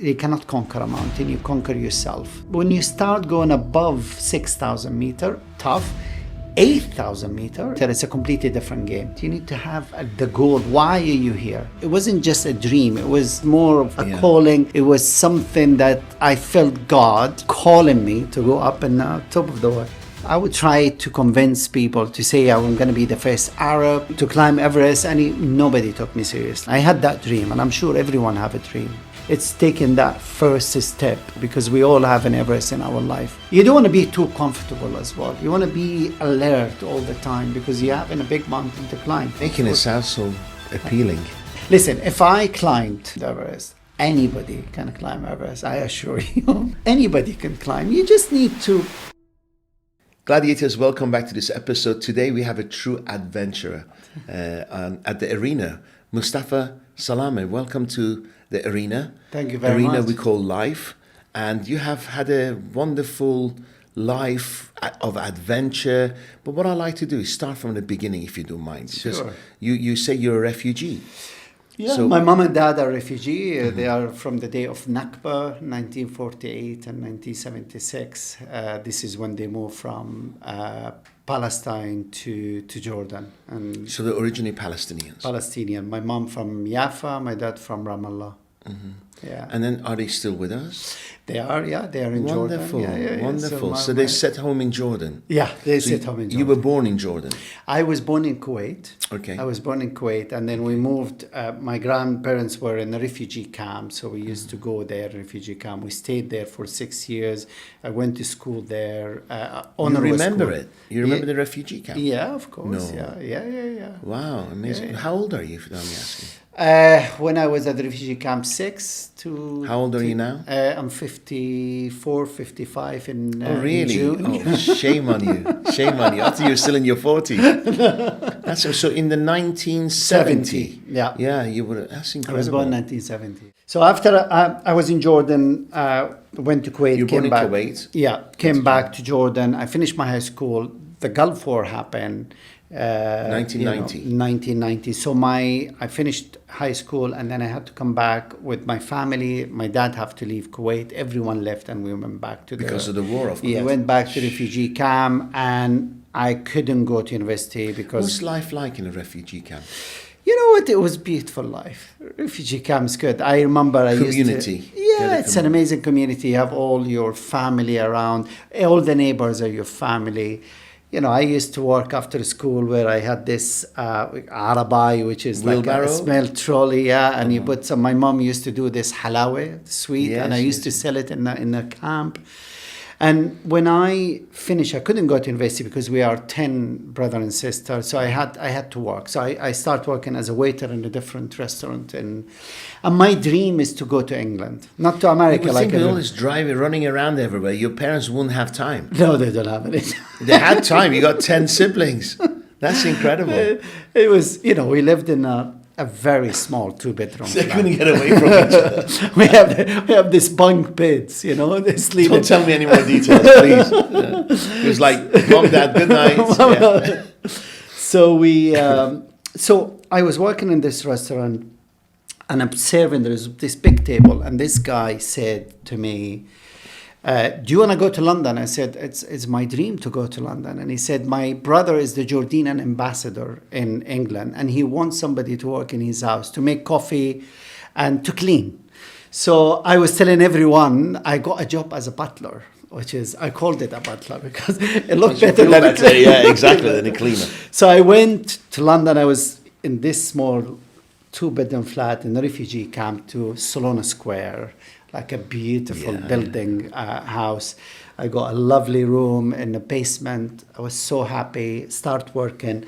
you cannot conquer a mountain, you conquer yourself. When you start going above 6,000 meter, tough. 8,000 meter, it's a completely different game. You need to have the goal. Why are you here? It wasn't just a dream. It was more of a calling. It was something that I felt God calling me to go up and top of the world. I would try to convince people to say I'm going to be the first Arab to climb Everest, and nobody took me seriously. I had that dream, and I'm sure everyone have a dream. It's taking that first step, because we all have an Everest in our life. You don't want to be too comfortable as well. You want to be alert all the time, because you're having a big mountain to climb. Making it sound so appealing. Listen, if I climbed the Everest, anybody can climb Everest, I assure you. Anybody can climb. You just need to. Gladiators, welcome back to this episode. Today we have a true adventurer at the arena. Mustafa Salameh, welcome to the arena. Thank you very much. Arena we call life. And you have had a wonderful life of adventure. But what I like to do is start from the beginning, if you don't mind. Because Sure. you say you're a refugee. Yeah, So, my mom and dad are refugees. They are from the day of Nakba, 1948 and 1976. This is when they moved from Palestine to Jordan. And so they're originally Palestinians. Palestinian. My mom from Jaffa, my dad from Ramallah. Yeah. And then are they still with us? They are in Wonderful, Jordan. wonderful. So, my- they set home in Jordan. Yeah, they So set home in Jordan. You were born in Jordan. I was born in Kuwait. Okay. I was born in Kuwait, and then we moved. My grandparents were in a refugee camp, so we used to go there, refugee camp. We stayed there for 6 years. I went to school there. You remember school. it? You remember the refugee camp? Yeah, of course. No. Yeah. Wow, amazing. Yeah. How old are you, if you don't mind me asking? When I was at the refugee camp, 6 to... How old are you now? I'm 54, 55 in Oh, really? June. Oh, shame on you. Shame on you. I thought you were still in your 40s. So in the 1970. Yeah. Yeah, you were. That's I incredible. was born in 1970. So after I was in Jordan, went to Kuwait. You were born in back. Kuwait? Yeah, came back to Jordan. I finished my high school. The Gulf War happened. 1990. 1990. So I finished high school, and then I had to come back with my family. My dad had to leave Kuwait. Everyone left, and we went back to Because of the war, of course. Yeah, went back to refugee camp, and I couldn't go to university because... What's life like in a refugee camp? You know what? It was beautiful life. Refugee camp's good. I remember I Community. used to... Yeah, it's an amazing community. You have all your family around. All the neighbors are your family. You know, I used to work after school where I had this arabai, which is Wheelbarrow? like a small trolley, and you put some... My mom used to do this halawa, sweet, Yes, and I used to sell it in the camp. And when I finished, I couldn't go to university because we are 10 brother and sister. So I had to work. So I started working as a waiter in a different restaurant. And my dream is to go to England, not to America. But Like think with all this driving, running around everywhere, your parents wouldn't have time. No, they don't have it. They had time. You got 10 siblings. That's incredible. It was, we lived in a very small 2-bedroom They flat. couldn't get away from each other. we have this bunk beds, they sleep. Don't tell me any more details, please. It was like, Mom, Dad, good night. Yeah. So I was working in this restaurant, and I'm serving. There's this big table, and this guy said to me, do you want to go to London? I said, it's my dream to go to London. And he said, my brother is the Jordanian ambassador in England, and he wants somebody to work in his house, to make coffee and to clean. So I was telling everyone I got a job as a butler, I called it a butler because it looked better than a cleaner. Yeah, exactly, than a cleaner. So I went to London. I was in this small 2-bedroom flat in the refugee camp to Solana Square, like a beautiful building house. I got a lovely room in the basement. I was so happy. Start working.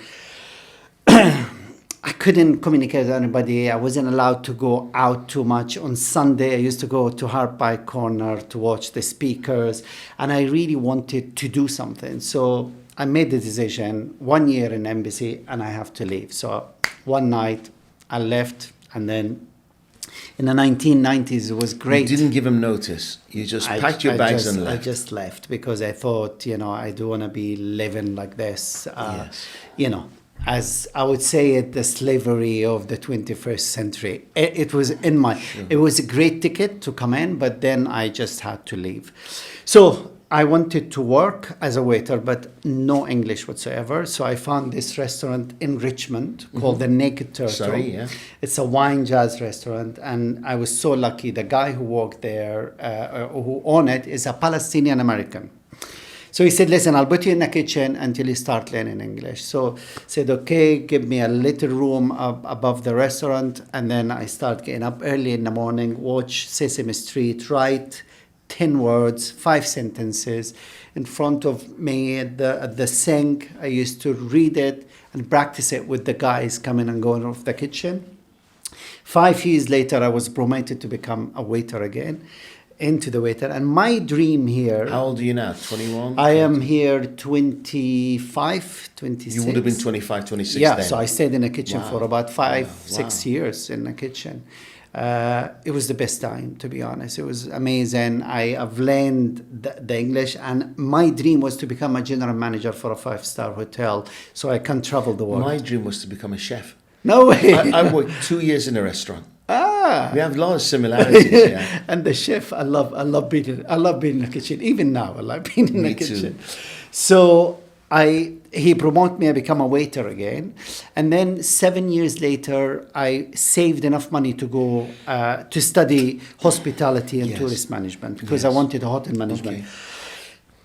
I couldn't communicate with anybody. I wasn't allowed to go out too much. On Sunday, I used to go to Harpike Corner to watch the speakers, and I really wanted to do something. So I made the decision, 1 year in embassy, and I have to leave. So one night, I left, and then in the 1990s, it was great. You didn't give him notice. You just packed your bags and left. I just left because I thought, I don't want to be living like this. Yes. as I would say it, the slavery of the 21st century. It was in my, it was a great ticket to come in, but then I just had to leave. So I wanted to work as a waiter, but no English whatsoever. So I found this restaurant in Richmond called the Naked Turtle. Sorry, yeah. It's a wine jazz restaurant, and I was so lucky. The guy who worked there, who owned it, is a Palestinian American. So he said, listen, I'll put you in the kitchen until you start learning English. So I said, okay, give me a little room up above the restaurant. And then I start getting up early in the morning, watch Sesame Street, write 10 words, 5 sentences in front of me at the sink. I used to read it and practice it with the guys coming and going off the kitchen. 5 years later, I was promoted to become a waiter again. Into the waiter, and my dream here. How old are you now? 21? I am here 25, 26. You would have been 25, 26 yeah, then. so I stayed in the kitchen for about 5, Wow. 6 years in the kitchen. It was the best time, to be honest. It was amazing. I've learned the English, and my dream was to become a general manager for a 5-star hotel so I can travel the world. My dream was to become a chef. No way. I worked 2 years in a restaurant. Ah. We have a lot of similarities, yeah. And the chef, I love being in the kitchen. Even now, I like being in the kitchen. So he promoted me. I become a waiter again, and then 7 years later, I saved enough money to go to study hospitality and tourist management because I wanted a hotel management. Okay.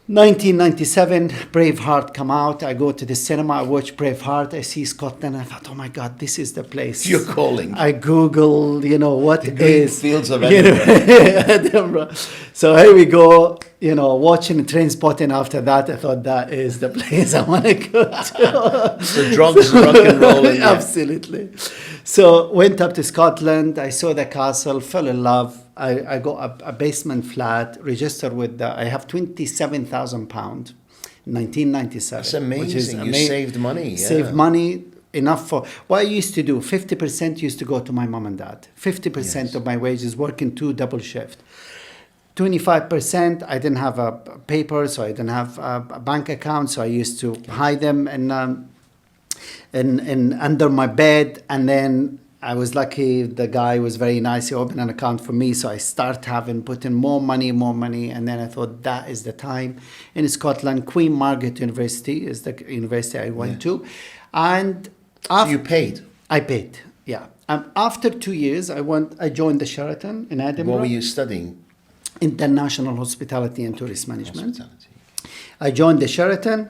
1997, Braveheart come out. I go to the cinema. I watch Braveheart. I see Scotland. I thought, oh my God, this is the place. You're calling. I Google, what The it green is. fields of Edinburgh. Edinburgh. So here we go, watching Trainspotting after that. I thought that is the place I want to go to. So drugs, rock and roll. And Absolutely. So went up to Scotland. I saw the castle, fell in love. I got a basement flat, registered with I have £27,000, 1997. That's amazing. Which is You saved money. Yeah. Saved money enough for what I used to do. 50% used to go to my mom and dad. 50% of my wages working 2 double shift. 25%, I didn't have a paper, so I didn't have a bank account, so I used to hide them in under my bed, and then I was lucky. The guy was very nice. He opened an account for me, so I start putting more money, and then I thought that is the time. In Scotland, Queen Margaret University is the university I went to, and So you paid? I paid, yeah. After 2 years, I joined the Sheraton in Edinburgh. What were you studying? International Hospitality and Tourist Management. Hospitality. I joined the Sheraton.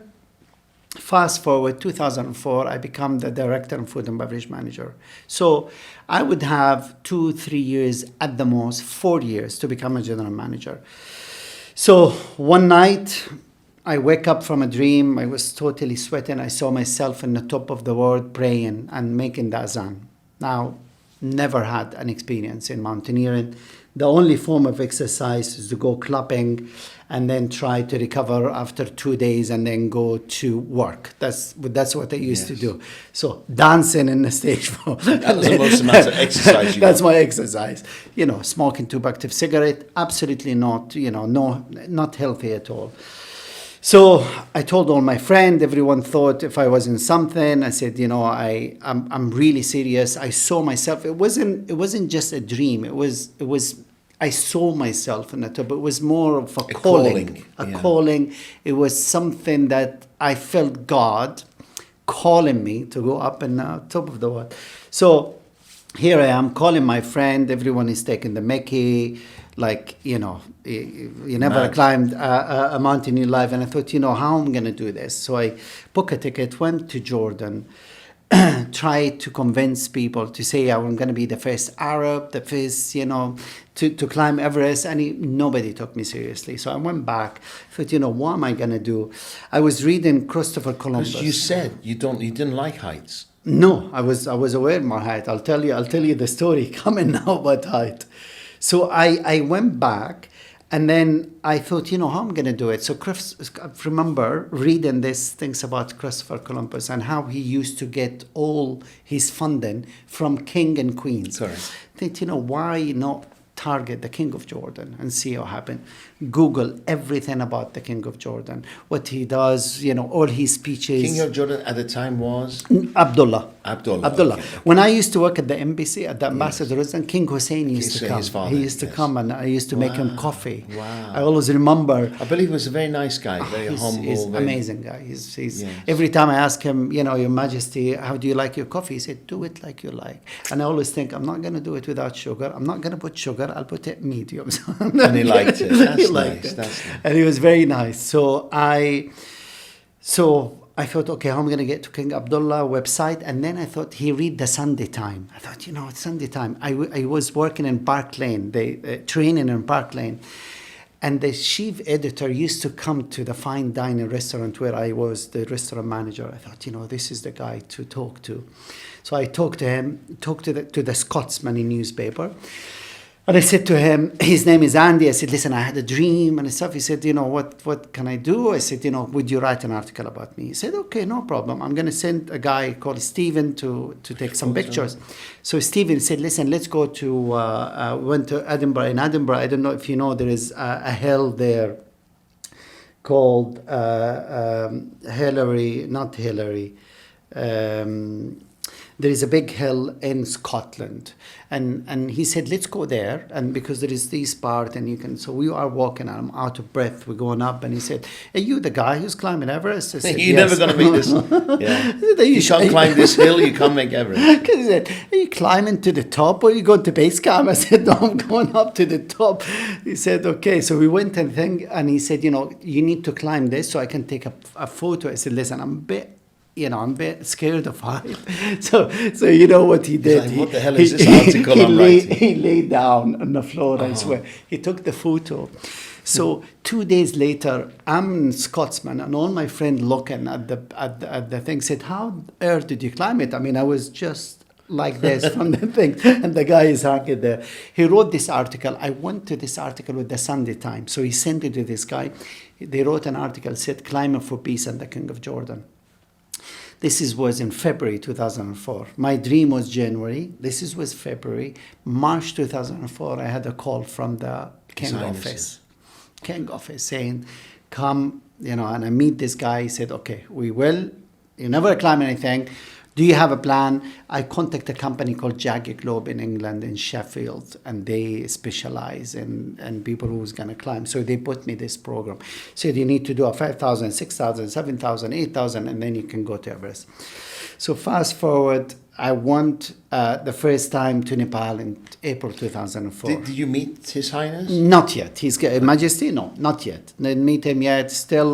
Fast forward 2004, I become the director and food and beverage manager. So I would have 2-3 years at the most, 4 years to become a general manager. So one night I wake up from a dream. I was totally sweating. I saw myself in the top of the world praying and making the azan. Now, never had an experience in mountaineering. The only form of exercise is to go clubbing and then try to recover after 2 days and then go to work. That's what I used to do. So dancing in the stage. That was the most amount of exercise you That's got. my exercise. Smoking 2 active cigarette, absolutely not, not healthy at all. So I told all my friends. Everyone thought if I was in something. I said, I'm really serious. I saw myself. It wasn't just a dream. It was. I saw myself in the top. It was more of a calling. Calling. It was something that I felt God calling me to go up in the top of the world. So here I am calling my friend. Everyone is taking the Mickey. You never climbed a mountain in your life. And I thought, how I'm going to do this? So I booked a ticket, went to Jordan, tried to convince people to say I'm going to be the first Arab, the first, to climb Everest. And nobody took me seriously. So I went back, thought, what am I going to do? I was reading Christopher Columbus. Because you said you didn't like heights. No, I was aware of my height. I'll tell you the story coming now about height. So I went back, and then I thought, how I'm going to do it. So I remember reading these things about Christopher Columbus and how he used to get all his funding from king and queens. Correct. I think, why not target the King of Jordan and see what happened. Google everything about the King of Jordan, what he does, all his speeches. King of Jordan at the time was Abdullah. Abdullah. Okay. When I used to work at the embassy, at the ambassador residence, King Hussein used to come. His father, he used to come, and I used to make him coffee. Wow. I always remember. I believe he was a very nice guy, very humble. He's amazing guy. He's every time I ask him, Your Majesty, how do you like your coffee? He said, do it like you like. And I always think, I'm not going to do it without sugar. I'm not going to put sugar. I'll put it medium. And he liked it. That's nice. That's nice. And he was very nice. So I thought, okay, how am I going to get to King Abdullah website? And then I thought, he read the Sunday Time. I thought, it's Sunday Time. I was working in Park Lane, training in Park Lane. And the chief editor used to come to the fine dining restaurant where I was the restaurant manager. I thought, this is the guy to talk to. So I talked to him, talked to the Scotsman in newspaper. And I said to him, his name is Andy. I said, listen, I had a dream and stuff. He said, what can I do? I said, would you write an article about me? He said, okay, no problem. I'm going to send a guy called Stephen to take some pictures. So Stephen said, listen, let's go to, went to Edinburgh. In Edinburgh, I don't know if you know, there is a hill there called Hillary. There is a big hill in Scotland, and he said, let's go there, and because there is this part, and you can. So we are walking, and I'm out of breath. We're going up, and he said, "Are you the guy who's climbing Everest?" I said, You're yes. never going to make this. Yeah. You can't climb this hill. You can't make Everest. He said, "Are you climbing to the top, or are you going to base camp?" I said, "No, I'm going up to the top." He said, "Okay." So we went and he said, you need to climb this so I can take a photo. I said, "Listen, I'm a bit scared of height." So you know what he did? Like, what the hell is this article I'm writing? He lay down on the floor, I swear. He took the photo. So 2 days later, I'm Scotsman, and all my friends looking at the thing said, "How on earth did you climb it?" I mean, I was just like this from the thing, and the guy is hanging there. He wrote this article. I went to this article with the Sunday Times, so he sent it to this guy. They wrote an article, said, "Climbing for Peace and the King of Jordan." This was in February 2004. My dream was January. This was February. March 2004, I had a call from the King office saying, come, and I meet this guy. He said, okay, we will. You never climb anything. Do you have a plan? I contact a company called Jagged Globe in England, in Sheffield, and they specialize in people who's going to climb. So they put me this program. Said you need to do a 5,000, 6,000, 7,000, 8,000, and then you can go to Everest. So fast forward, I went the first time to Nepal in April 2004. Did you meet His Highness? Not yet. His Majesty? No, not yet. Didn't meet him yet. Still,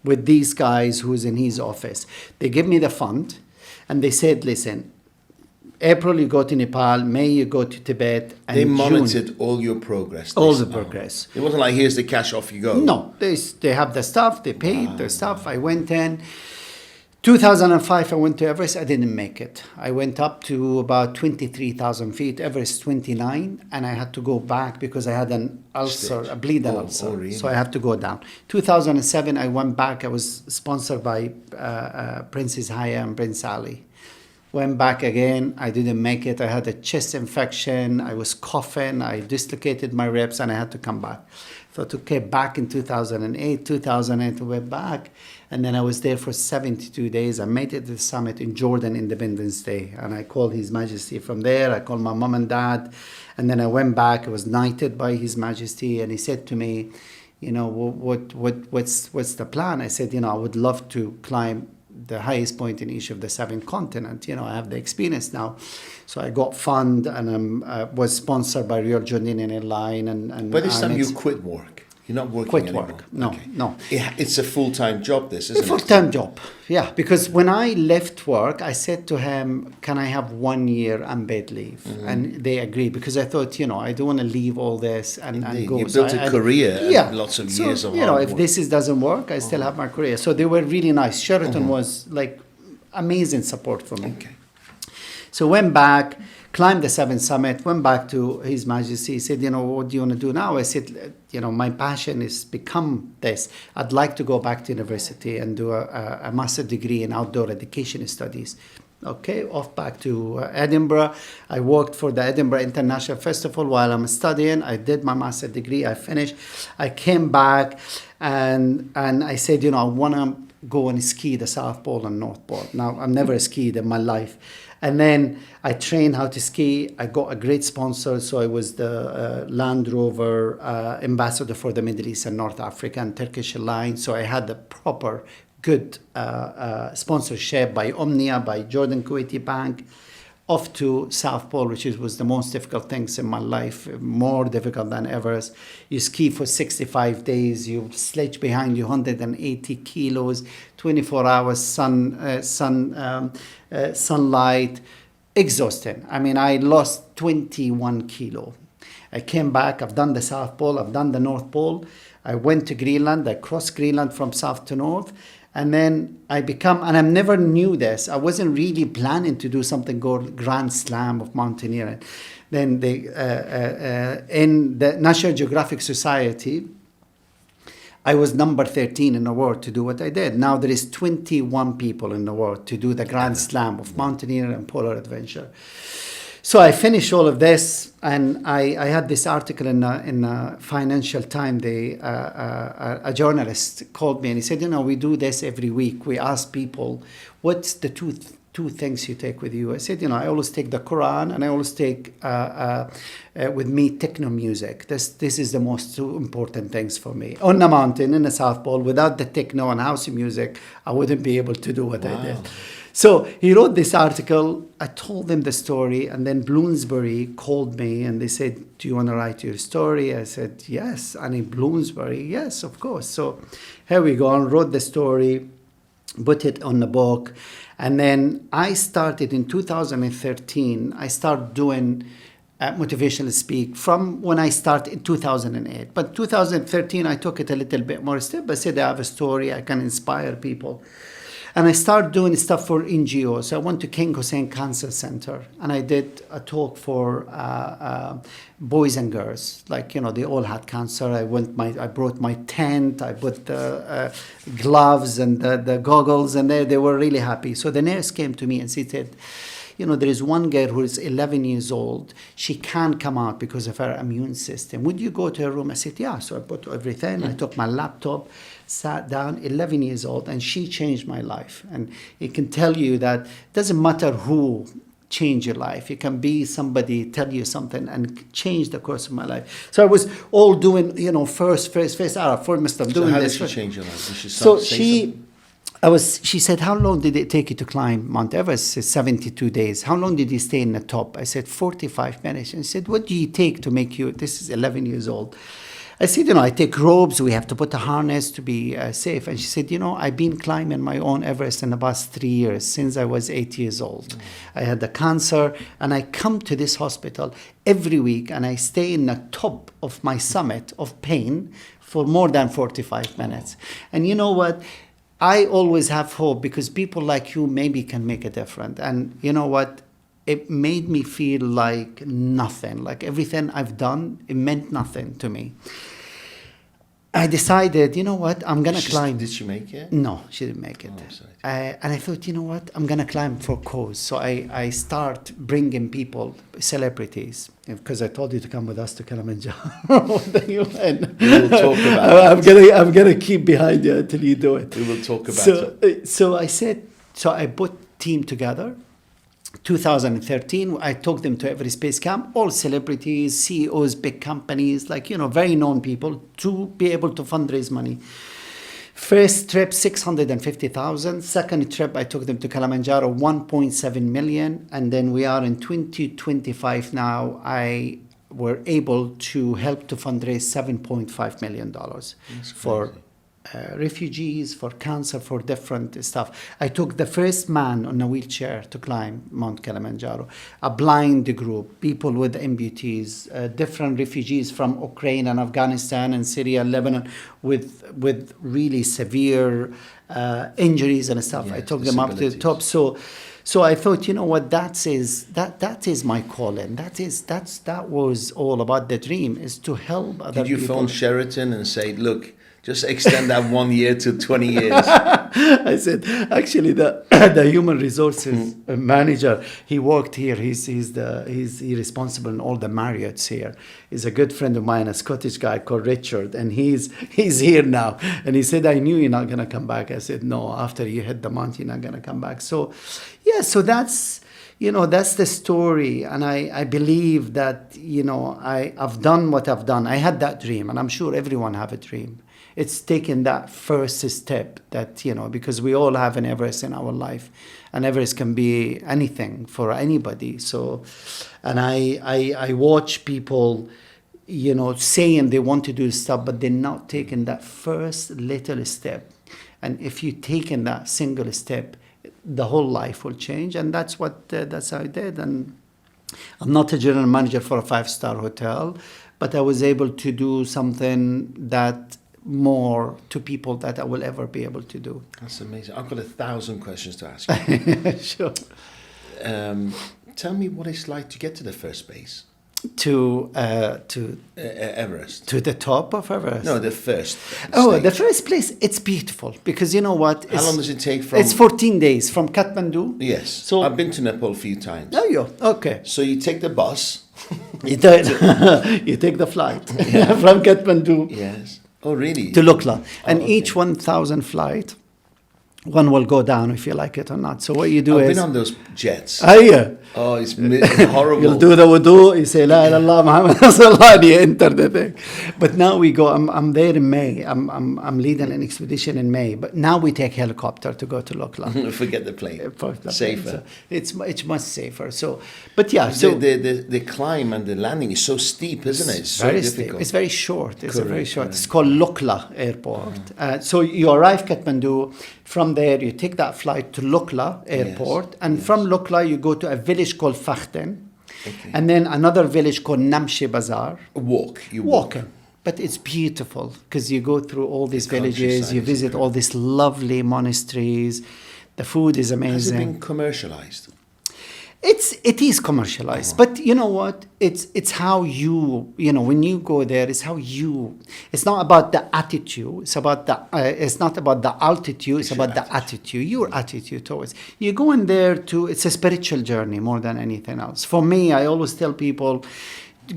with these guys who's in his office. They give me the fund. And they said, listen, April you go to Nepal, May you go to Tibet, and they monitored June, all your progress. all the progress. It wasn't like, here's the cash, off you go. No, they have the stuff, they paid the stuff. I went in. 2005, I went to Everest. I didn't make it. I went up to about 23,000 feet, Everest 29, and I had to go back because I had an ulcer, a bleeding ulcer. Oh, really? So I had to go down. 2007, I went back. I was sponsored by Princess Haya and Prince Ali. Went back again. I didn't make it. I had a chest infection. I was coughing. I dislocated my ribs, and I had to come back. Thought, okay, back in 2008, I went back. And then I was there for 72 days. I made it to the summit in Jordan, Independence Day. And I called His Majesty from there. I called my mom and dad. And then I went back. I was knighted by His Majesty. And he said to me, what's the plan? I said, I would love to climb the highest point in each of the 7 continents. I have the experience now. So I got fund, and I was sponsored by Royal Jordanian Airline. And by this time you quit work. You're not working quit anymore. Work. No, okay. No. It's a full-time job, this, isn't it? A full-time job, yeah. Because when I left work, I said to him, can I have 1 year unpaid leave? Mm-hmm. And they agreed, because I thought, I don't want to leave all this and go. You built a career, lots of years of hard work. If this doesn't work, I still have my career. So they were really nice. Sheraton was like amazing support for me. Okay. So went back, climbed the 7th summit, went back to His Majesty. He said, what do you want to do now? I said, my passion is become this. I'd like to go back to university and do a master's degree in outdoor education studies. Okay, off back to Edinburgh. I worked for the Edinburgh International Festival while I'm studying. I did my master's degree. I finished. I came back, and I said, I want to go and ski the South Pole and North Pole. Now, I've never skied in my life. And then I trained how to ski. I got a great sponsor. So I was the Land Rover ambassador for the Middle East and North Africa and Turkish Airlines. So I had the proper good sponsorship by Omnia, by Jordan Kuwaiti Bank, off to South Pole, which was the most difficult things in my life, more difficult than Everest. You ski for 65 days, you sledge behind you 180 kilos, 24 hours sunlight, exhausting. I mean, I lost 21 kilo. I came back, I've done the South Pole, I've done the North Pole. I went to Greenland, I crossed Greenland from south to north. And then and I never knew this. I wasn't really planning to do something called Grand Slam of mountaineering. Then in the National Geographic Society, I was number 13 in the world to do what I did. Now there is 21 people in the world to do the Grand Slam of mountaineering and polar adventure. So I finished all of this, and I had this article in Financial Times. A journalist called me and he said, we do this every week. We ask people, what's the two things you take with you? I said, I always take the Quran, and I always take with me techno music. This is the most two important things for me. On the mountain, in the South Pole, without the techno and house music, I wouldn't be able to do what I did. So he wrote this article. I told them the story, and then Bloomsbury called me and they said, do you want to write your story? I said, yes. And in Bloomsbury, yes, of course. So here we go. I wrote the story, put it on the book. And then I started in 2013, I started doing motivational speak from when I started in 2008. But 2013, I took it a little bit more step. I said, I have a story, I can inspire people. And I started doing stuff for NGOs. So I went to King Hussein Cancer Center, and I did a talk for boys and girls. Like, they all had cancer. I brought my tent, I put the gloves and the goggles, and they were really happy. So the nurse came to me and she said, there is one girl who is 11 years old. She can't come out because of her immune system. Would you go to her room? I said, yeah. So I put everything. I took my laptop, sat down, 11 years old, and she changed my life. And it can tell you that it doesn't matter who changed your life. It can be somebody tell you something and change the course of my life. So I was all doing, first out for Mr. doing how this. Did she change your life? Did she start to say something? She said, how long did it take you to climb Mount Everest? I said, 72 days. How long did you stay in the top? I said, 45 minutes. And she said, what do you take to make you, this is 11 years old. I said, I take ropes. We have to put a harness to be safe. And she said, I've been climbing my own Everest in the past 3 years, since I was 8 years old. I had the cancer, and I come to this hospital every week, and I stay in the top of my summit of pain for more than 45 minutes. And you know what? I always have hope, because people like you maybe can make a difference. And you know what? It made me feel like nothing. Like everything I've done, it meant nothing to me. I decided, you know what? I'm going to climb. Did she make it? No, she didn't make it. Oh, sorry. And I thought, you know what? I'm going to climb for cause. So I start bringing people, celebrities, because I told you to come with us to Kilimanjaro. Then you went. We will talk about it. I'm gonna keep behind you until you do it. We will talk about it. So I put team together. 2013, I took them to every space camp, all celebrities, CEOs, big companies, very known people, to be able to fundraise money. First trip, 650,000. Second trip, I took them to Kilimanjaro, 1.7 million. And then we are in 2025 now. I were able to help to fundraise $7.5 million for refugees, for cancer, for different stuff. I took the first man on a wheelchair to climb Mount Kilimanjaro, a blind group, people with amputees, different refugees from Ukraine and Afghanistan and Syria, Lebanon, with really severe injuries and stuff. Yeah, I took them up to the top. So I thought, you know what, that is my calling. That was all about the dream, is to help other people. Did you phone Sheraton and say, look, Just extend that 1 year to 20 years. I said, actually, the human resources manager, he worked here. He's responsible in all the Marriotts here. He's a good friend of mine, a Scottish guy called Richard, and he's here now. And he said, I knew you're not gonna come back. I said, no, after you hit the mountain, you're not gonna come back. So, yeah, so that's the story. And I believe that, I've done what I've done. I had that dream, and I'm sure everyone have a dream. It's taken that first step that, because we all have an Everest in our life, and Everest can be anything for anybody. So, and I watch people, saying they want to do stuff, but they're not taking that first little step. And if you've taken that single step, the whole life will change. And that's how I did. And I'm not a general manager for a 5-star hotel, but I was able to do something that more to people that I will ever be able to do. That's amazing. I've got 1,000 questions to ask you. Sure. Tell me what it's like to get to the first base. To Everest. To the top of Everest. No, the first. The first place. It's beautiful because you know what? How long does it take from? It's 14 days from Kathmandu. Yes. So I've been to Nepal a few times. Oh, yeah. Okay. So you take the bus. You take the flight from Kathmandu. Yes. Oh, really? To Lukla. And okay. each 1,000 flight, one will go down if you like it or not. So what you do I've is... been on those jets. Yeah. Oh, it's horrible. You'll do the wudu, you say, La ilaha illallah Muhammad Rasulullah, and you enter the thing. But now we go, I'm there in May. I'm leading an expedition in May. But now we take helicopter to go to Lukla. Forget the plane. Safer. So it's much safer. So, but yeah. So the climb and the landing is so steep, isn't it? It's so very difficult. steep. It's very short. It's Correct, very short. correct. It's called Lukla Airport. So you arrive Kathmandu. From there, you take that flight to Lukla Airport. Yes, And yes. from Lukla, you go to a village called Fakhten. Okay. And then another village called Namche Bazar. You walk. Walking. But it's beautiful because you go through all these The villages, countryside you is visit incredible. all these lovely monasteries. The food is Has it amazing. been commercialized? It is commercialized, but you know what? It's how when you go there, it's not about the attitude. It's not about the altitude. It's about the attitude. Your attitude towards. You go in there it's a spiritual journey more than anything else. For me, I always tell people,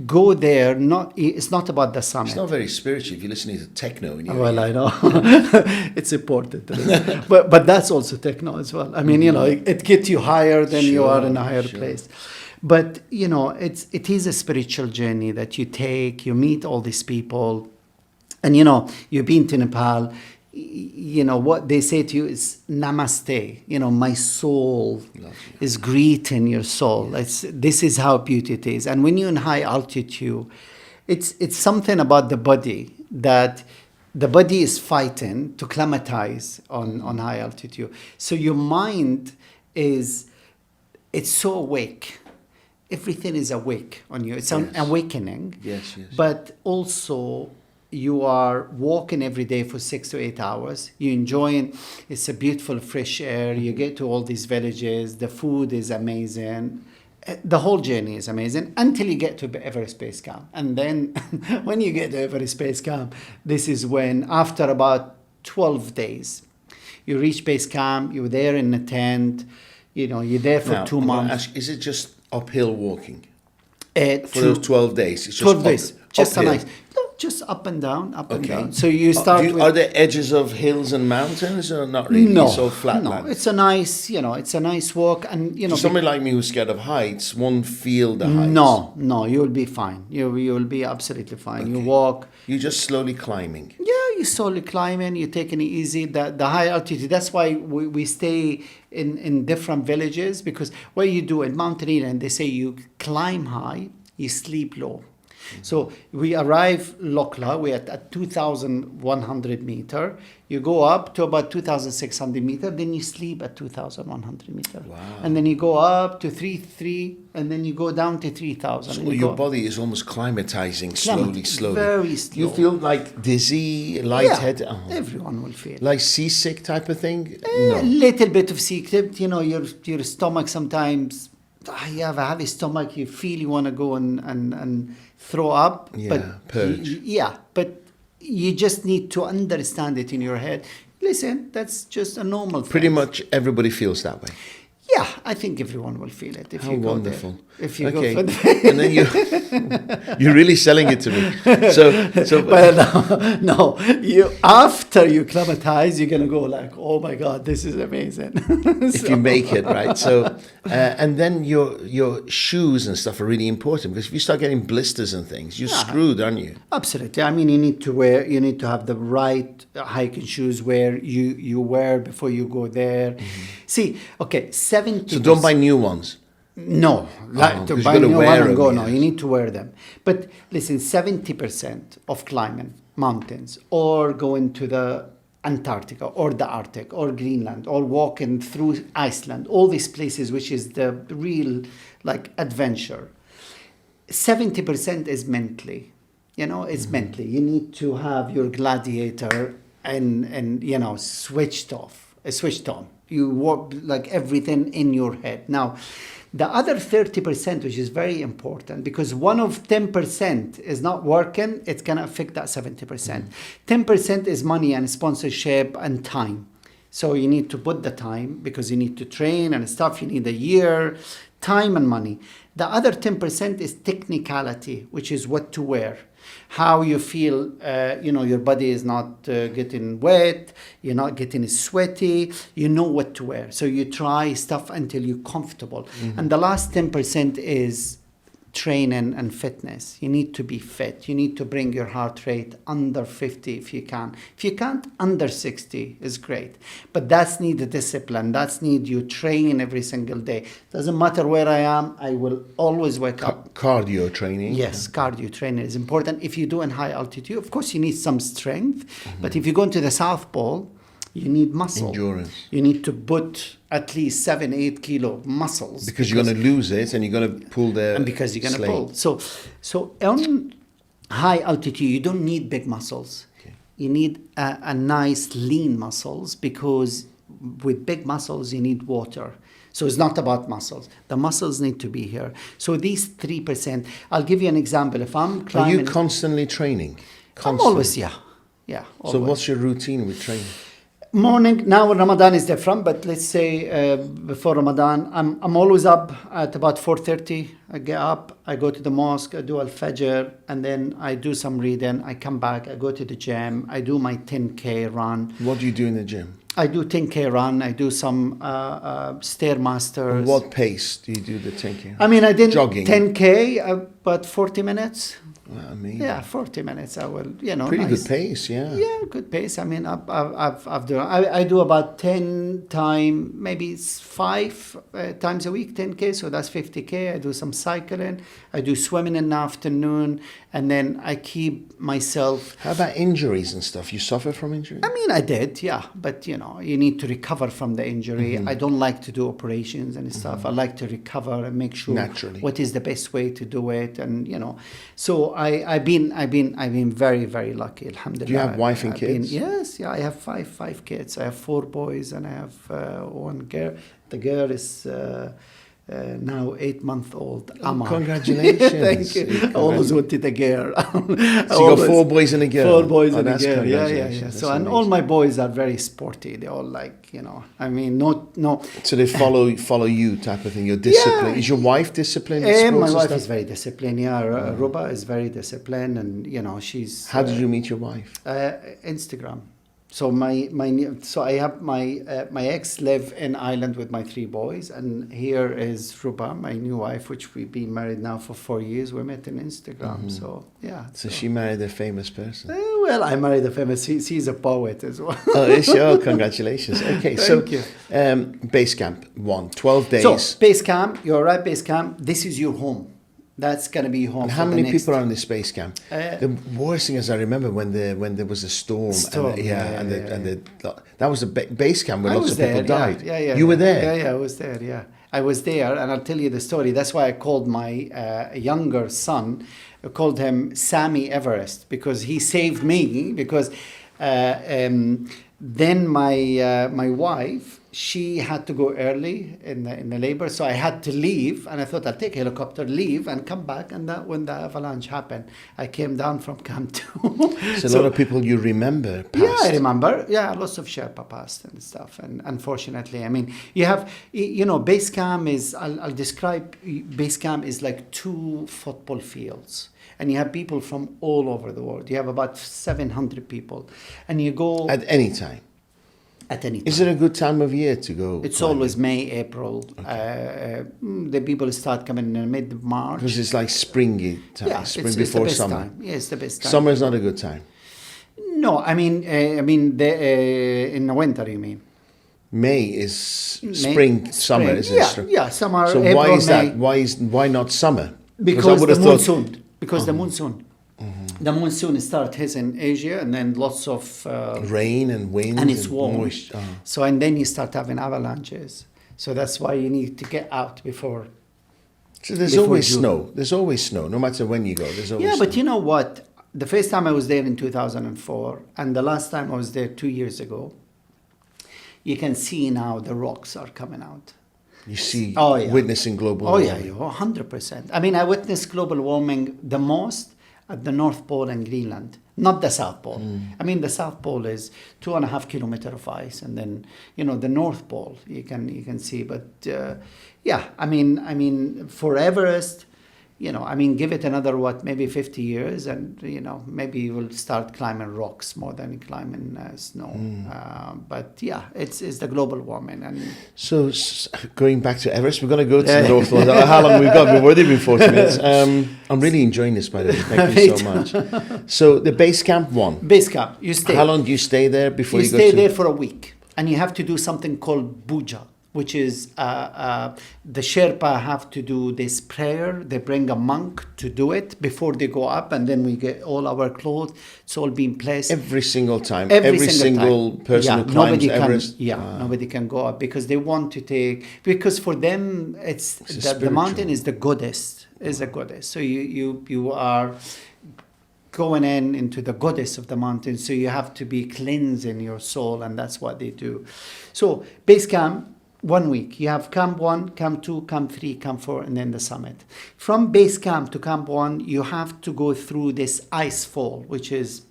go there. It's not about the summit. It's not very spiritual if you're listening to techno. In your Well, ear. I know it's important, but that's also techno as well. I mean, it gets you higher than you are in a higher place. But it is a spiritual journey that you take. You meet all these people, and you've been to Nepal. What they say to you is namaste. My soul is greeting your soul. This is how beauty it is. And when you're in high altitude, it's something about the body that the body is fighting to climatize on high altitude. So your mind it's so awake. Everything is awake on you. It's an awakening. Yes. But also you are walking every day for 6 to 8 hours. You're enjoying, it's a beautiful fresh air. You get to all these villages. The food is amazing. The whole journey is amazing until you get to Everest Base Camp. And then when you get to Everest Base Camp, this is when, after about 12 days, you reach Base Camp, you're there in a tent, you're there for 2 months. Is it just uphill walking? For those 12 days? It's just 12 days. Just uphill. a nice... Just up and down, up and Okay. down. So you start with... Are there edges of hills and mountains or not really? No, It's all flat no. land? It's a nice walk, and So somebody like me who's scared of heights won't feel the heights. No, you'll be fine. You'll be absolutely fine. Okay. You walk. You're just slowly climbing. Yeah, you're slowly climbing. You're taking it easy. The high altitude. That's why we stay in different villages, because what you do in mountaineering, they say you climb high, you sleep low. So we arrive Lukla, we're at 2,100 meter. You go up to about 2,600 meter, then you sleep at 2,100 meter. Wow. And then you go up to 3,300, and then you go down to 3,000. So your body is almost climatizing slowly. Very slow. You feel like dizzy, lightheaded? Yeah, everyone will feel. Like seasick type of thing? A little bit of secret, your stomach sometimes, you have a heavy stomach, you feel you want to go and throw up. Yeah, but purge. But you just need to understand it in your head. Listen, that's just a normal thing. Pretty much everybody feels that way. Yeah, I think everyone will feel it if How you go wonderful. there. If you Okay. go for the And then you're really selling it to me. So well, no, you after you climatize, you're gonna go like, oh my god, this is amazing. if you make it, right? So and then your shoes and stuff are really important, because if you start getting blisters and things, you're screwed, aren't you? Absolutely. I mean, you need to have the right hiking shoes where you wear before you go there. See, okay, 70. So don't buy new ones. No, like to 'cause you buy gotta new wear one and them, go. No, yes. you need to wear them. But listen, 70% of climbing mountains, or going to the Antarctica or the Arctic or Greenland, or walking through Iceland, all these places, which is the real like adventure. 70% is mentally. It's mentally. You need to have your gladiator and switched on. You work like everything in your head. Now, the other 30%, which is very important, because one of 10% is not working, it's going to affect that 70%. 10% is money and sponsorship and time. So you need to put the time, because you need to train and stuff. You need a year, time and money. The other 10% is technicality, which is what to wear. How you feel, your body is not getting wet, you're not getting sweaty, you know what to wear. So you try stuff until you're comfortable. And the last 10% is training and fitness. You need to be fit. You need to bring your heart rate under 50 if you can. If you can't, under 60 is great. But that's need the discipline. That's need you train every single day. Doesn't matter where I am, I will always wake up. Cardio training. Yes, cardio training is important. If you do in high altitude, of course you need some strength. But if you go into the South Pole, you need muscle. Endurance. You need to put at least 7-8 kilo muscles. Because you're going to lose it, and you're going to pull the and because you're going to slate. pull. So on high altitude, you don't need big muscles. Okay. You need a nice lean muscles, because with big muscles, you need water. So it's not about muscles. The muscles need to be here. So these 3%, I'll give you an example. If I'm Are climbing... you constantly training? I'm always, yeah. So always. what's your routine with training? Morning, now Ramadan is different, but let's say before Ramadan, I'm always up at about 4:30. I get up, I go to the mosque, I do Al-Fajr, and then I do some reading. I come back, I go to the gym, I do my 10K run. What do you do in the gym? I do 10K run, I do some Stairmasters. What pace do you do the 10K? I mean, I did Jogging. 10K, about 40 minutes. Wow, amazing. Yeah, 40 minutes. I will, Pretty nice. good pace, yeah. Yeah, good pace. I mean, I do about 10 times, maybe 5 times a week, 10K. So that's 50K. I do some cycling. I do swimming in the afternoon. And then I keep myself. How about injuries and stuff? You suffer from injuries? I mean, I did, yeah. But, you need to recover from the injury. I don't like to do operations and stuff. I like to recover and make sure Naturally. what is the best way to do it. And, so I've been very, very lucky, alhamdulillah. Do you have wife and I've been- kids? yes, yeah, I have five kids. I have 4 boys and I have 1 girl. The girl is now 8-month-old. Amma. Congratulations. Thank you. I always wanted a girl. So you got 4 boys and a girl? 4 boys and a that's girl. Yeah. congratulations. So, That's and all amazing. my boys are very sporty. They all like, I mean, no. So they follow you type of thing. You're disciplined. Yeah. Is your wife disciplined? in sports My and wife stuff? is very disciplined. Yeah, Ruba is very disciplined, and she's. How did you meet your wife? Instagram. So I have my ex live in Ireland with my 3 boys, and here is Ruba, my new wife, which we've been married now for 4 years. We met on Instagram. So yeah. So she married a famous person. Well, I married a famous. She's a poet as well. Oh, is she? Oh, congratulations. Okay, Thank you. Base camp 1, 12 days. So base camp, you're right. Base camp. This is your home. That's gonna be home. And for how the many next- people are in this base camp? The worst thing is I remember when there was a storm. That was a base camp where I lots was of people there, died. Yeah. You were there? Yeah, I was there, yeah. I was there, and I'll tell you the story. That's why I called my younger son, I called him Sammy Everest, because he saved me, because then my wife, she had to go early in the labor, so I had to leave, and I thought I'll take a helicopter, leave, and come back. And that when the avalanche happened, I came down from Camp 2. So a lot of people you remember passed. Yeah, I remember. Yeah, lots of Sherpa passed and stuff. And unfortunately, I mean, you have, base camp is, I'll describe, base camp is like 2 football fields. And you have people from all over the world. You have about 700 people. And you go... At any time? At any time. Is it a good time of year to go? It's climbing? always May, April. Okay. The people start coming in mid-March. Because it's like springy time, yeah, spring it's before the best summer. Time. Yeah, it's the best time. Summer is not a good time. No, I mean, in the winter, you mean? May is spring, summer, isn't it? Yeah, summer. So April, why is May. that? Why not summer? Because I would the have thought, monsoon. Because the monsoon. The monsoon starts in Asia, and then lots of rain and wind and it's warm. moist. Oh. So and then you start having avalanches. So that's why you need to get out before. So there's before always June. snow. There's always snow, no matter when you go. There's always Yeah, snow. but you know what? The first time I was there in 2004, and the last time I was there 2 years ago, you can see now the rocks are coming out. You see, yeah. witnessing global Oh warming. yeah, 100%. I mean, I witnessed global warming the most at the North Pole and Greenland, not the South Pole. I mean, the South Pole is 2.5 kilometers of ice, and then the North Pole you can see. But yeah, I mean, for Everest, give it another maybe 50 years, and maybe you will start climbing rocks more than climbing snow. But yeah, it's the global warming. And So going back to Everest, we're going to go to the North Pole. How long we've got? We've already been 40 minutes. I'm really enjoying this, by the way. Thank you so much. So the base camp 1. Base camp, you stay. How long do you stay there before you go stay to? there for a week, and you have to do something called puja, which is the Sherpa have to do this prayer. They bring a monk to do it before they go up, and then we get all our clothes. It's all being placed. Every single time. Every single time. person who climbs Everest. Nobody can go up because they want to take. Because for them, it's the mountain is the goddess. Is a goddess. So you are going into the goddess of the mountain. So you have to be cleansing your soul, and that's what they do. So base camp. 1 week. You have Camp 1, Camp 2, Camp 3, Camp 4, and then the summit. From base camp to Camp 1, you have to go through this ice fall, which is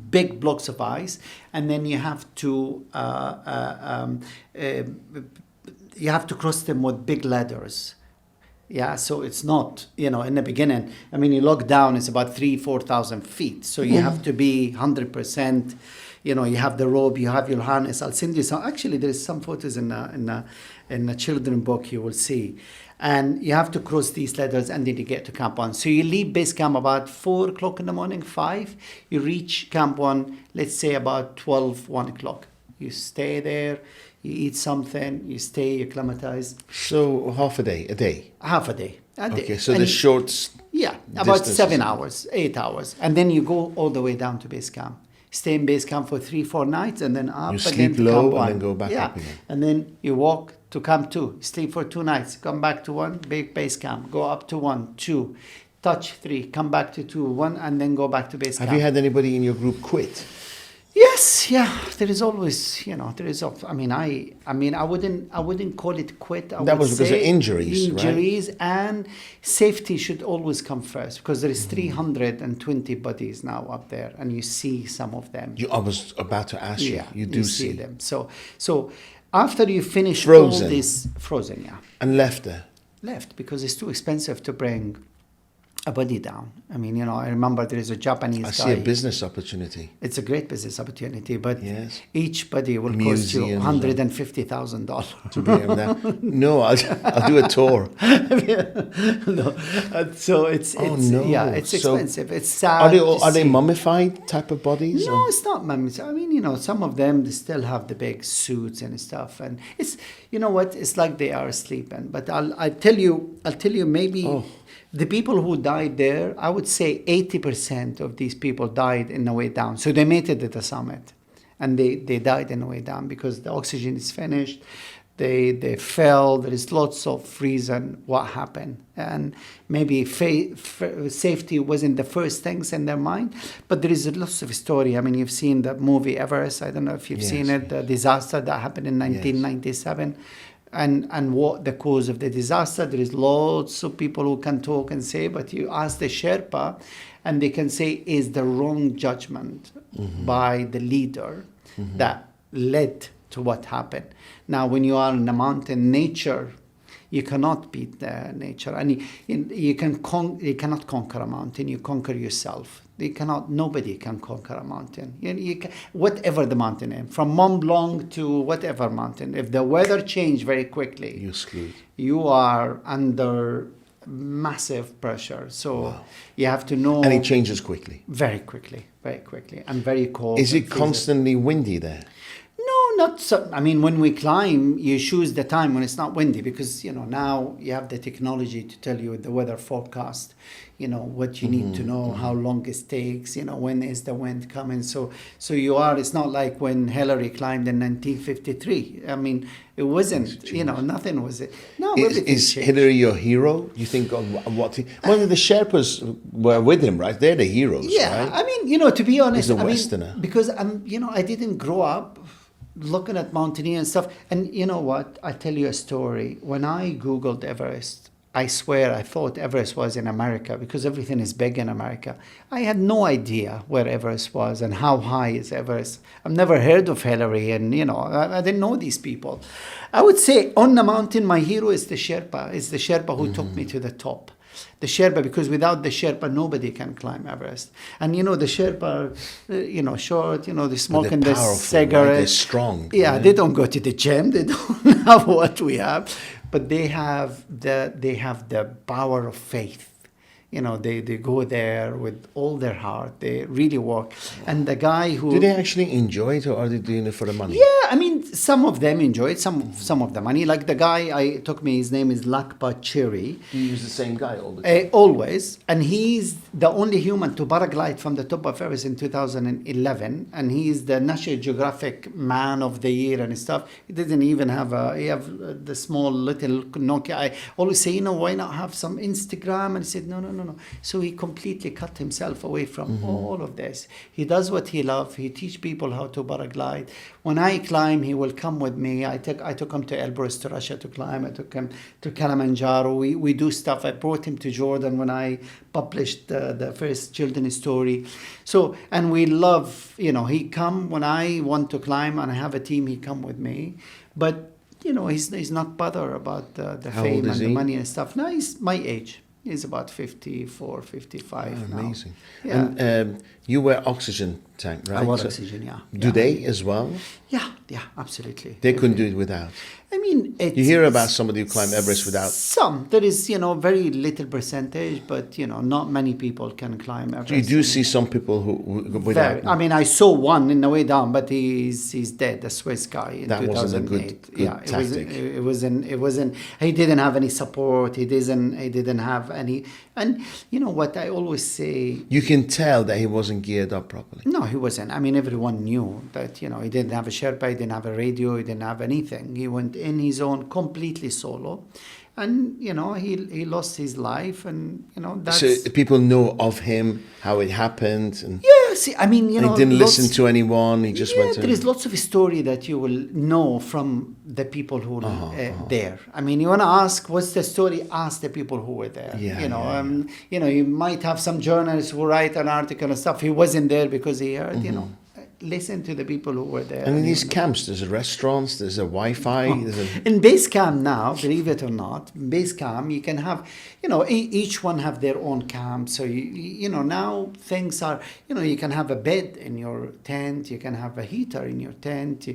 big blocks of ice, and then you have to cross them with big ladders. Yeah, so it's not, in the beginning, I mean, you look down, it's about 4,000 feet. So you have to be 100%, you have the rope, you have your harness. I'll send you some, actually, there's some photos in the children book you will see. And you have to cross these ladders, and then you get to Camp 1. So you leave base camp about 4 o'clock in the morning, 5. You reach Camp 1, let's say about 12, 1 o'clock. You stay there. You eat something, you stay, you acclimatize. So half a day? Half a day. Okay, so the short... Yeah, about 7 hours, 8 hours. And then you go all the way down to base camp. Stay in base camp for 3-4 nights, and then up. You again sleep to low Camp 1. and then go back up again. And then you walk to Camp 2, sleep for 2 nights, come back to 1, big base camp, go up to 1, 2, touch 3, come back to 2, 1, and then go back to base camp. Have you had anybody in your group quit? Yes, yeah. There is always, there is. I mean, I wouldn't call it quit. That was because of injuries, right? Injuries and safety should always come first, because there is 320 bodies now up there, and you see some of them. I was about to ask you. Yeah, you do see them. So after you finish frozen. all this frozen, yeah, and left there. Left because it's too expensive to bring a body down. I mean, I remember there is a Japanese guy. I see a business opportunity. It's a great business opportunity, but yes. Each body will cost you $150,000. To bring them down. No, I'll do a tour. No. So it's expensive. It's sad. Are they mummified type of bodies? No, it's not mummified. I mean, some of them they still have the big suits and stuff, and it's it's like they are sleeping. But I'll tell you maybe. Oh. The people who died there, I would say 80% of these people died in the way down. So they made it at the summit, and they died in the way down because the oxygen is finished. They fell. There is lots of reason what happened, and maybe safety wasn't the first things in their mind, but there is lots of story. I mean, you've seen the movie Everest. I don't know if you've seen it. The disaster that happened in 1997. And what the cause of the disaster. There is lots of people who can talk and say, but you ask the Sherpa, and they can say is the wrong judgment by the leader that led to what happened. Now, when you are in the mountain, nature, you cannot beat the nature, and you cannot conquer a mountain. You conquer yourself. Nobody can conquer a mountain. You can, whatever the mountain is, from Mont Blanc to whatever mountain. If the weather change very quickly, you're screwed. You are under massive pressure. So you have to know. And it changes quickly. Very quickly, and very cold. Is it constantly windy there? No, not so. I mean, when we climb, you choose the time when it's not windy, because now you have the technology to tell you the weather forecast. What you need to know, how long it takes. When is the wind coming. So it's not like when Hillary climbed in 1953. I mean, it wasn't. Nothing was it. No, is Hillary your hero? You think on what? Well, the Sherpas were with him, right? They're the heroes. Yeah, right? I mean, to be honest, He's a Westerner. Because I didn't grow up looking at mountaineering and stuff. And you know what? I tell you a story. When I Googled Everest, I swear I thought Everest was in America, because everything is big in America. I had no idea where Everest was and how high is Everest. I've never heard of Hillary, and I didn't know these people. I would say on the mountain, my hero is the Sherpa. It's the Sherpa who took me to the top. The Sherpa, because without the Sherpa, nobody can climb Everest. And the Sherpa, short, they smoking the cigarette. Right? They're strong. Yeah, right? They don't go to the gym. They don't have what we have, but they have the power of faith. They go there with all their heart. They really work. And the guy who... Do they actually enjoy it, or are they doing it for the money? Yeah, I mean, some of them enjoy it, some of the money. Like the guy took me, his name is Lakpa Chiri. Do you use the same guy all the time? Always. And he's the only human to paraglide from the top of Everest in 2011. And he's the National Geographic Man of the Year and stuff. He didn't even have the small little Nokia. I always say, why not have some Instagram? And he said, no. So he completely cut himself away from all of this. He does what he loves. He teach people how to paraglide. When I climb, he will come with me. I took him to Elbrus, to Russia, to climb. I took him to Kilimanjaro. We do stuff. I brought him to Jordan when I published the first children's story. So, and we love, he come when I want to climb and I have a team, he come with me. But, he's not bothered about the fame and the money and stuff. No, he's my age. He's about 54, 55 now. Amazing. Yeah. And you wear oxygen tank, right? I wear oxygen, yeah. Do they as well? Yeah, absolutely. They couldn't do it without. I mean, you hear about somebody who climbed Everest without. Some. There is, very little percentage, but, not many people can climb Everest. You do see some people who without. I mean, I saw one in the way down, but he's dead, the Swiss guy in that 2008. Wasn't a good tactic. It wasn't, he didn't have any support. He didn't have any, and you know what I always say. You can tell that he wasn't geared up properly. No, he wasn't. I mean, everyone knew that, he didn't have a Sherpa, he didn't have a radio, he didn't have anything. He went in his own, completely solo. And, he lost his life, and, that's... So people know of him, how it happened? And yeah, see, I mean, he didn't listen to anyone, he just went to... there is lots of story that you will know from the people who there. I mean, you want to ask, what's the story? Ask the people who were there. You might have some journalists who write an article and stuff. He wasn't there because he heard, listen to the people who were there. And in these camps, there's restaurants, there's a Wi-Fi. In base camp now, believe it or not, base camp, you can have, each one have their own camp. So, now things are, you can have a bed in your tent, you can have a heater in your tent.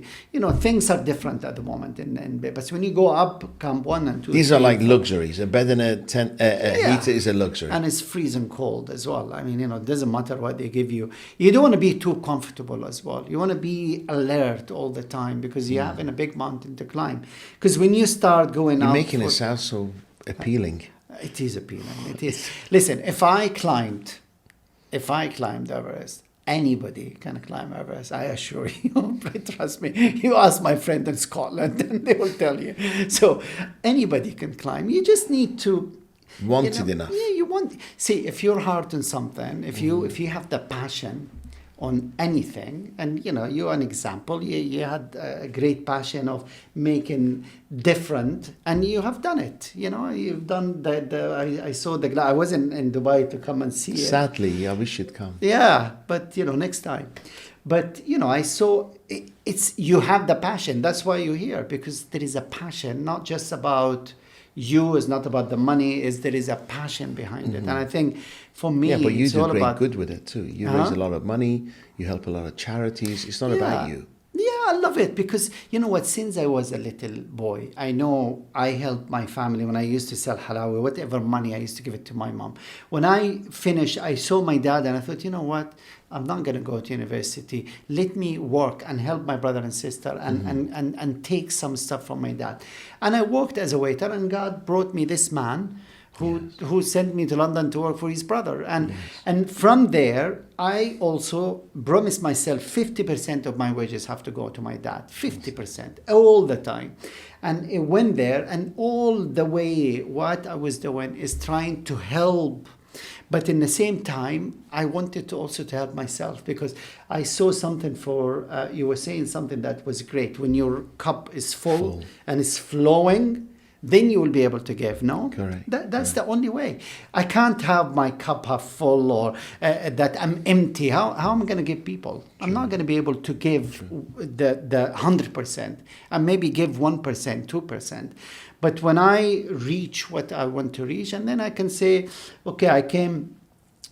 Things are different at the moment. But when you go up camp 1 and 2, these are like luxuries. A bed and a tent, heater is a luxury. And it's freezing cold as well. I mean, it doesn't matter what they give you. You don't want to be too comfortable as well. You want to be alert all the time because you're having a big mountain to climb. Because when you start going You're out... making it sound so appealing. It is appealing. It is. Listen, if I climbed Everest, Anybody can climb Everest, I assure you. Trust me. You ask my friend in Scotland, and they will tell you. So anybody can climb. You just need to Want it enough. Yeah, you want. See, if you're hard on something, if you have the passion on anything, and you're an example. You had a great passion of making different, and you have done it. You've done I saw I wasn't in Dubai to come and see it. Sadly, I wish you'd come. Yeah, but next time. But I saw it's you have the passion. That's why you're here, because there is a passion, not just about you. It's not about the money. There is a passion behind it, and I think for me, yeah, but you it's do all great about good with it too. You raise a lot of money. You help a lot of charities. It's not about you. Yeah, I love it, because you know what? Since I was a little boy, I know I helped my family when I used to sell halawa. Whatever money I used to give it to my mom. When I finished, I saw my dad, and I thought, you know what? I'm not going to go to university. Let me work and help my brother and sister, and take some stuff from my dad. And I worked as a waiter, and God brought me this man who sent me to London to work for his brother. And from there, I also promised myself 50% of my wages have to go to my dad. 50%, all the time. And it went there, and all the way what I was doing is trying to help. But in the same time, I wanted to also to help myself, because I saw something you were saying something that was great. When your cup is full and it's flowing, then you will be able to give, no? Correct. That's the only way. I can't have my cup half full or that I'm empty. How am I going to give people? I'm not going to be able to give the 100%. I maybe give 1%, 2%. But when I reach what I want to reach, and then I can say, okay,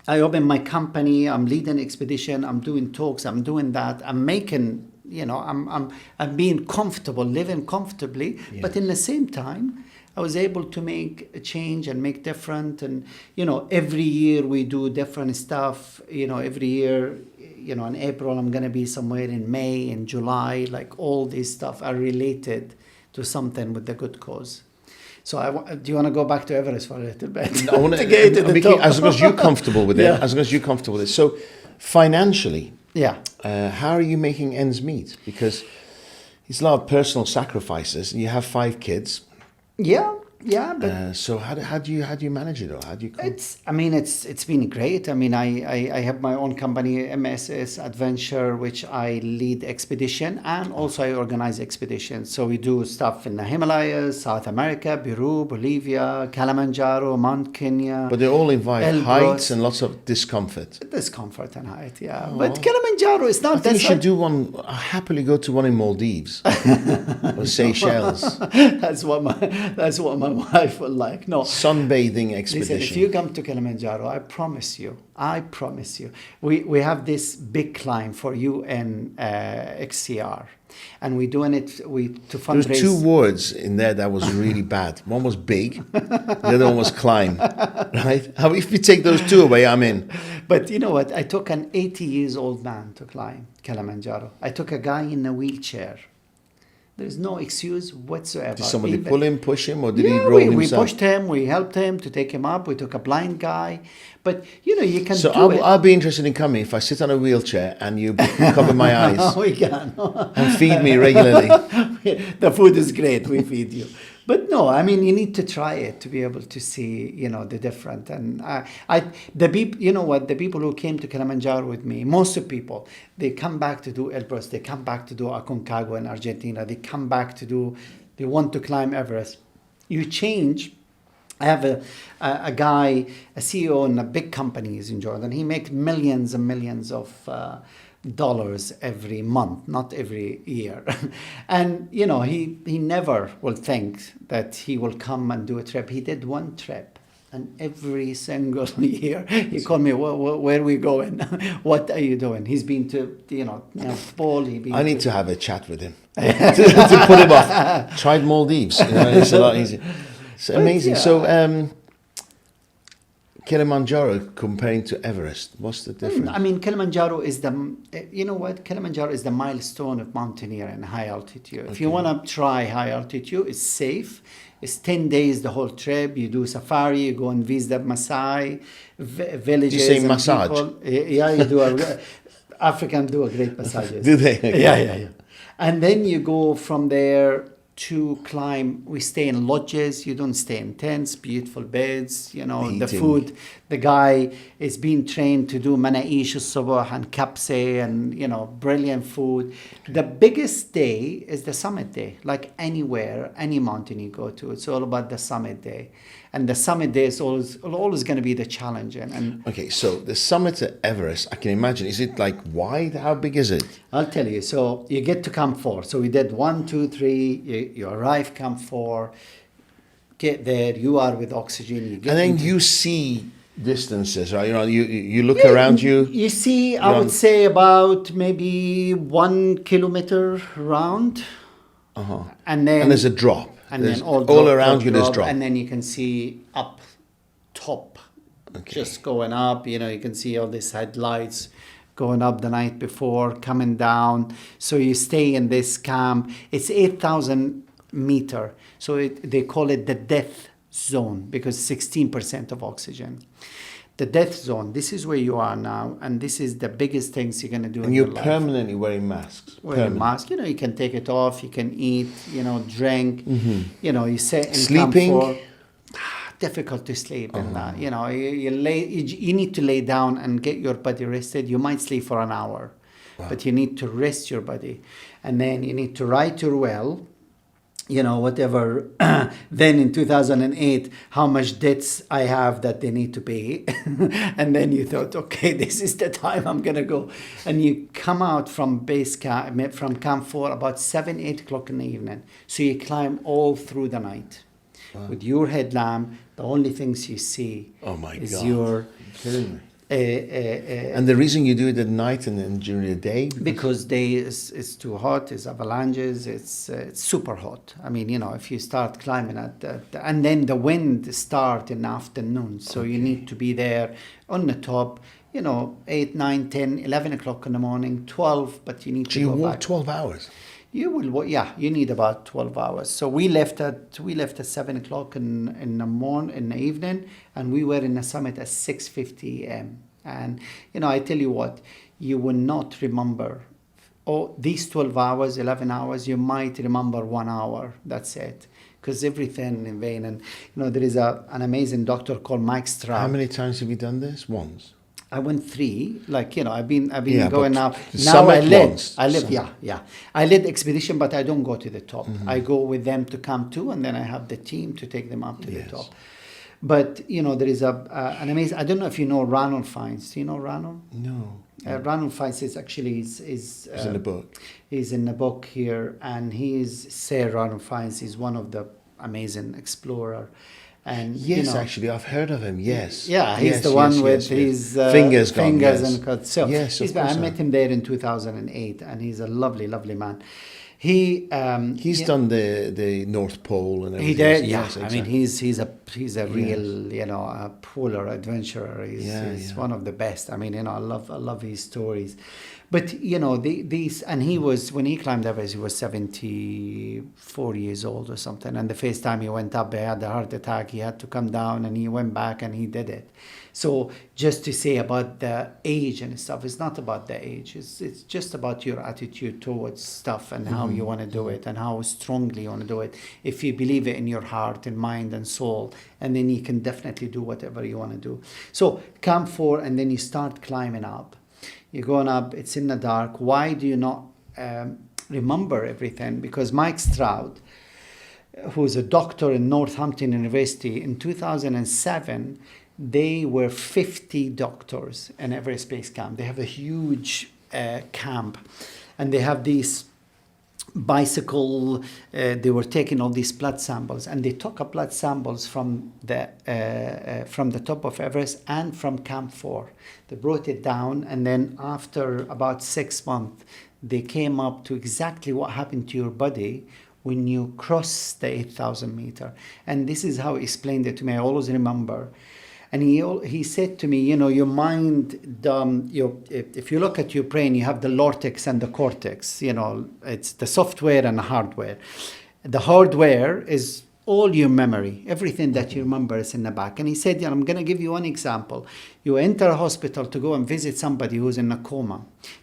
I opened my company, I'm leading expedition, I'm doing talks, I'm doing that, I'm making, I'm being comfortable, living comfortably, but in the same time, I was able to make a change and make different. And, every year we do different stuff. Every year, in April, I'm going to be somewhere in May, in July, like all this stuff are related to something with the good cause. So do you want to go back to Everest for a little bit? I want to, as long as you're comfortable with it, as long as you're comfortable with it. So financially, how are you making ends meet? Because it's a lot of personal sacrifices. You have 5 kids. Yeah, but so how do you manage it all? How do you? It's been great. I have my own company, MSS Adventure, which I lead expedition, and also I organize expeditions. So we do stuff in the Himalayas, South America, Peru, Bolivia, Kilimanjaro, Mount Kenya. But they all invite heights and lots of discomfort. Discomfort and height, yeah. But Kilimanjaro is not. I think you should do one. Happily go to one in Maldives or Seychelles. That's what my wife would like. No, sunbathing expedition. Listen, if you come to Kilimanjaro, I promise you, we have this big climb for you in XCR, and we're doing it to fundraise. There's 2 words in there that was really bad. One was big, the other one was climb. Right? If you take those 2 away, I'm in. But you know what? I took an 80 years old man to climb Kilimanjaro. I took a guy in a wheelchair. There's no excuse whatsoever. Did somebody pull him, push him, or did he roll himself? We pushed him, we helped him to take him up. We took a blind guy. But, you can do it. I'll be interested in coming if I sit on a wheelchair and you cover my eyes. We can. And feed me regularly. The food is great. We feed you. But no, you need to try it to be able to see, the different. And the people who came to Kilimanjaro with me, most of people, they come back to do Elbrus, they come back to do Aconcagua in Argentina, they come back they want to climb Everest. You change. I have a guy, a CEO in a big companies in Jordan. He makes millions and millions of dollars every month, not every year. And, he never will think that he will come and do a trip. He did 1 trip. And every single year, he called me, where are we going? What are you doing? He's been to, North Pole. I need to have a chat with him to put him off. Tried Maldives. It's a lot easier. It's amazing. Yeah. So, Kilimanjaro comparing to Everest, what's the difference? Kilimanjaro is Kilimanjaro is the milestone of mountaineering and high altitude. Okay. If you want to try high altitude, it's safe. It's 10 days the whole trip. You do safari, you go and visit the Maasai villages. You say massage? People. Yeah, you do. Africans do a great massages. Do they? Okay. Yeah. And then you go from there to climb. We stay in lodges. You don't stay in tents. Beautiful beds. You know, the food. The guy is being trained to do manaish al-sabah and kapse and, you know, brilliant food. The biggest day is the summit day. Like anywhere, any mountain you go to, it's all about the summit day. And the summit day is always going to be the challenge. And okay, so the summit of Everest, I can imagine, is it like wide? How big is it? I'll tell you. So you get to Camp 4. So we did 1, 2, 3. You arrive Camp 4, get there. You are with oxygen. You get and then you see distances, right? You know, you look around you. You see, I would say about maybe 1 kilometer round. And there's a drop. And then all around you there's drop. And then you can see up top, just going up. You know, you can see all these headlights going up the night before, coming down. So you stay in this camp. It's 8,000 meter. So they call it the death zone because 16% of oxygen. The death zone, this is where you are now, and this is the biggest things you're going to do in your life. And you're permanently wearing masks. Wearing masks, you know, you can take it off, you can eat, you know, drink, you know, you sit in sleeping. Camp 4. Difficult to sleep in that, you know, you need to lay down and get your body rested. You might sleep for an hour, but you need to rest your body. And then you need to write your will. You know, whatever, then in 2008, how much debts I have that they need to pay. And then you thought, okay, this is the time I'm going to go. And you come out from from Camp 4 about 7, 8 o'clock in the evening. So you climb all through the night with your headlamp. The only things you see is your... kidding me. And the reason you do it at night and during the day? Because day is too hot, it's avalanches, it's super hot. I mean, you know, if you start climbing and then the wind starts in the afternoon, so you need to be there on the top, you know, 8, 9, 10, 11 o'clock in the morning, 12, but you need to go back. So you walk 12 hours? You will, you need about 12 hours. So we left at 7 o'clock in the evening, and we were in the summit at 6:50 a.m. And, you know, I tell you what, you will not remember these 12 hours, 11 hours, you might remember 1 hour. That's it. Because everything in vain. And, you know, there is an amazing doctor called Mike Stroud. How many times have you done this? Once? I went 3. Like, you know, I've been going now. Now I led expedition, but I don't go to the top. I go with them to Camp 2, and then I have the team to take them up to the top. But, you know, there is an amazing... I don't know if you know Ranulph Fiennes. Do you know Ranulph? No. Ranulph Fiennes is actually... He's in the book. He's in the book here. And Sir Ranulph Fiennes. He's one of the amazing explorer. And yes, you know, actually, I've heard of him. Yes. Yeah, he's the one with his fingers and cut. So yes, I met him there in 2008, and he's a lovely, lovely man. He's done the North Pole and everything. He did, yeah. Yes, exactly. I mean, he's a real, you know, a polar adventurer. He's one of the best. I mean, you know, I love his stories. But, you know, and he was, when he climbed Everest, he was 74 years old or something. And the first time he went up, he had a heart attack. He had to come down, and he went back and he did it. So just to say about the age and stuff, it's not about the age. It's just about your attitude towards stuff and how you want to do it and how strongly you want to do it. If you believe it in your heart and mind and soul, and then you can definitely do whatever you want to do. So Camp 4, and then you start climbing up. You're going up, it's in the dark. Why do you not remember everything? Because Mike Stroud, who's a doctor in Northampton University, in 2007, they were 50 doctors in Everest Base Camp. They have a huge camp, and they have these bicycle, they were taking all these blood samples, and they took up blood samples from the top of Everest and from Camp 4. They brought it down, and then after about 6 months, they came up to exactly what happened to your body when you cross the 8,000 meter. And this is how he explained it to me. I always remember. And he said to me, you know, your mind, if you look at your brain, you have the cortex and the cortex. You know, it's the software and the hardware. The hardware is all your memory, everything that you remember is in the back. And he said, I'm going to give you one example. You enter a hospital to go and visit somebody who's in a coma.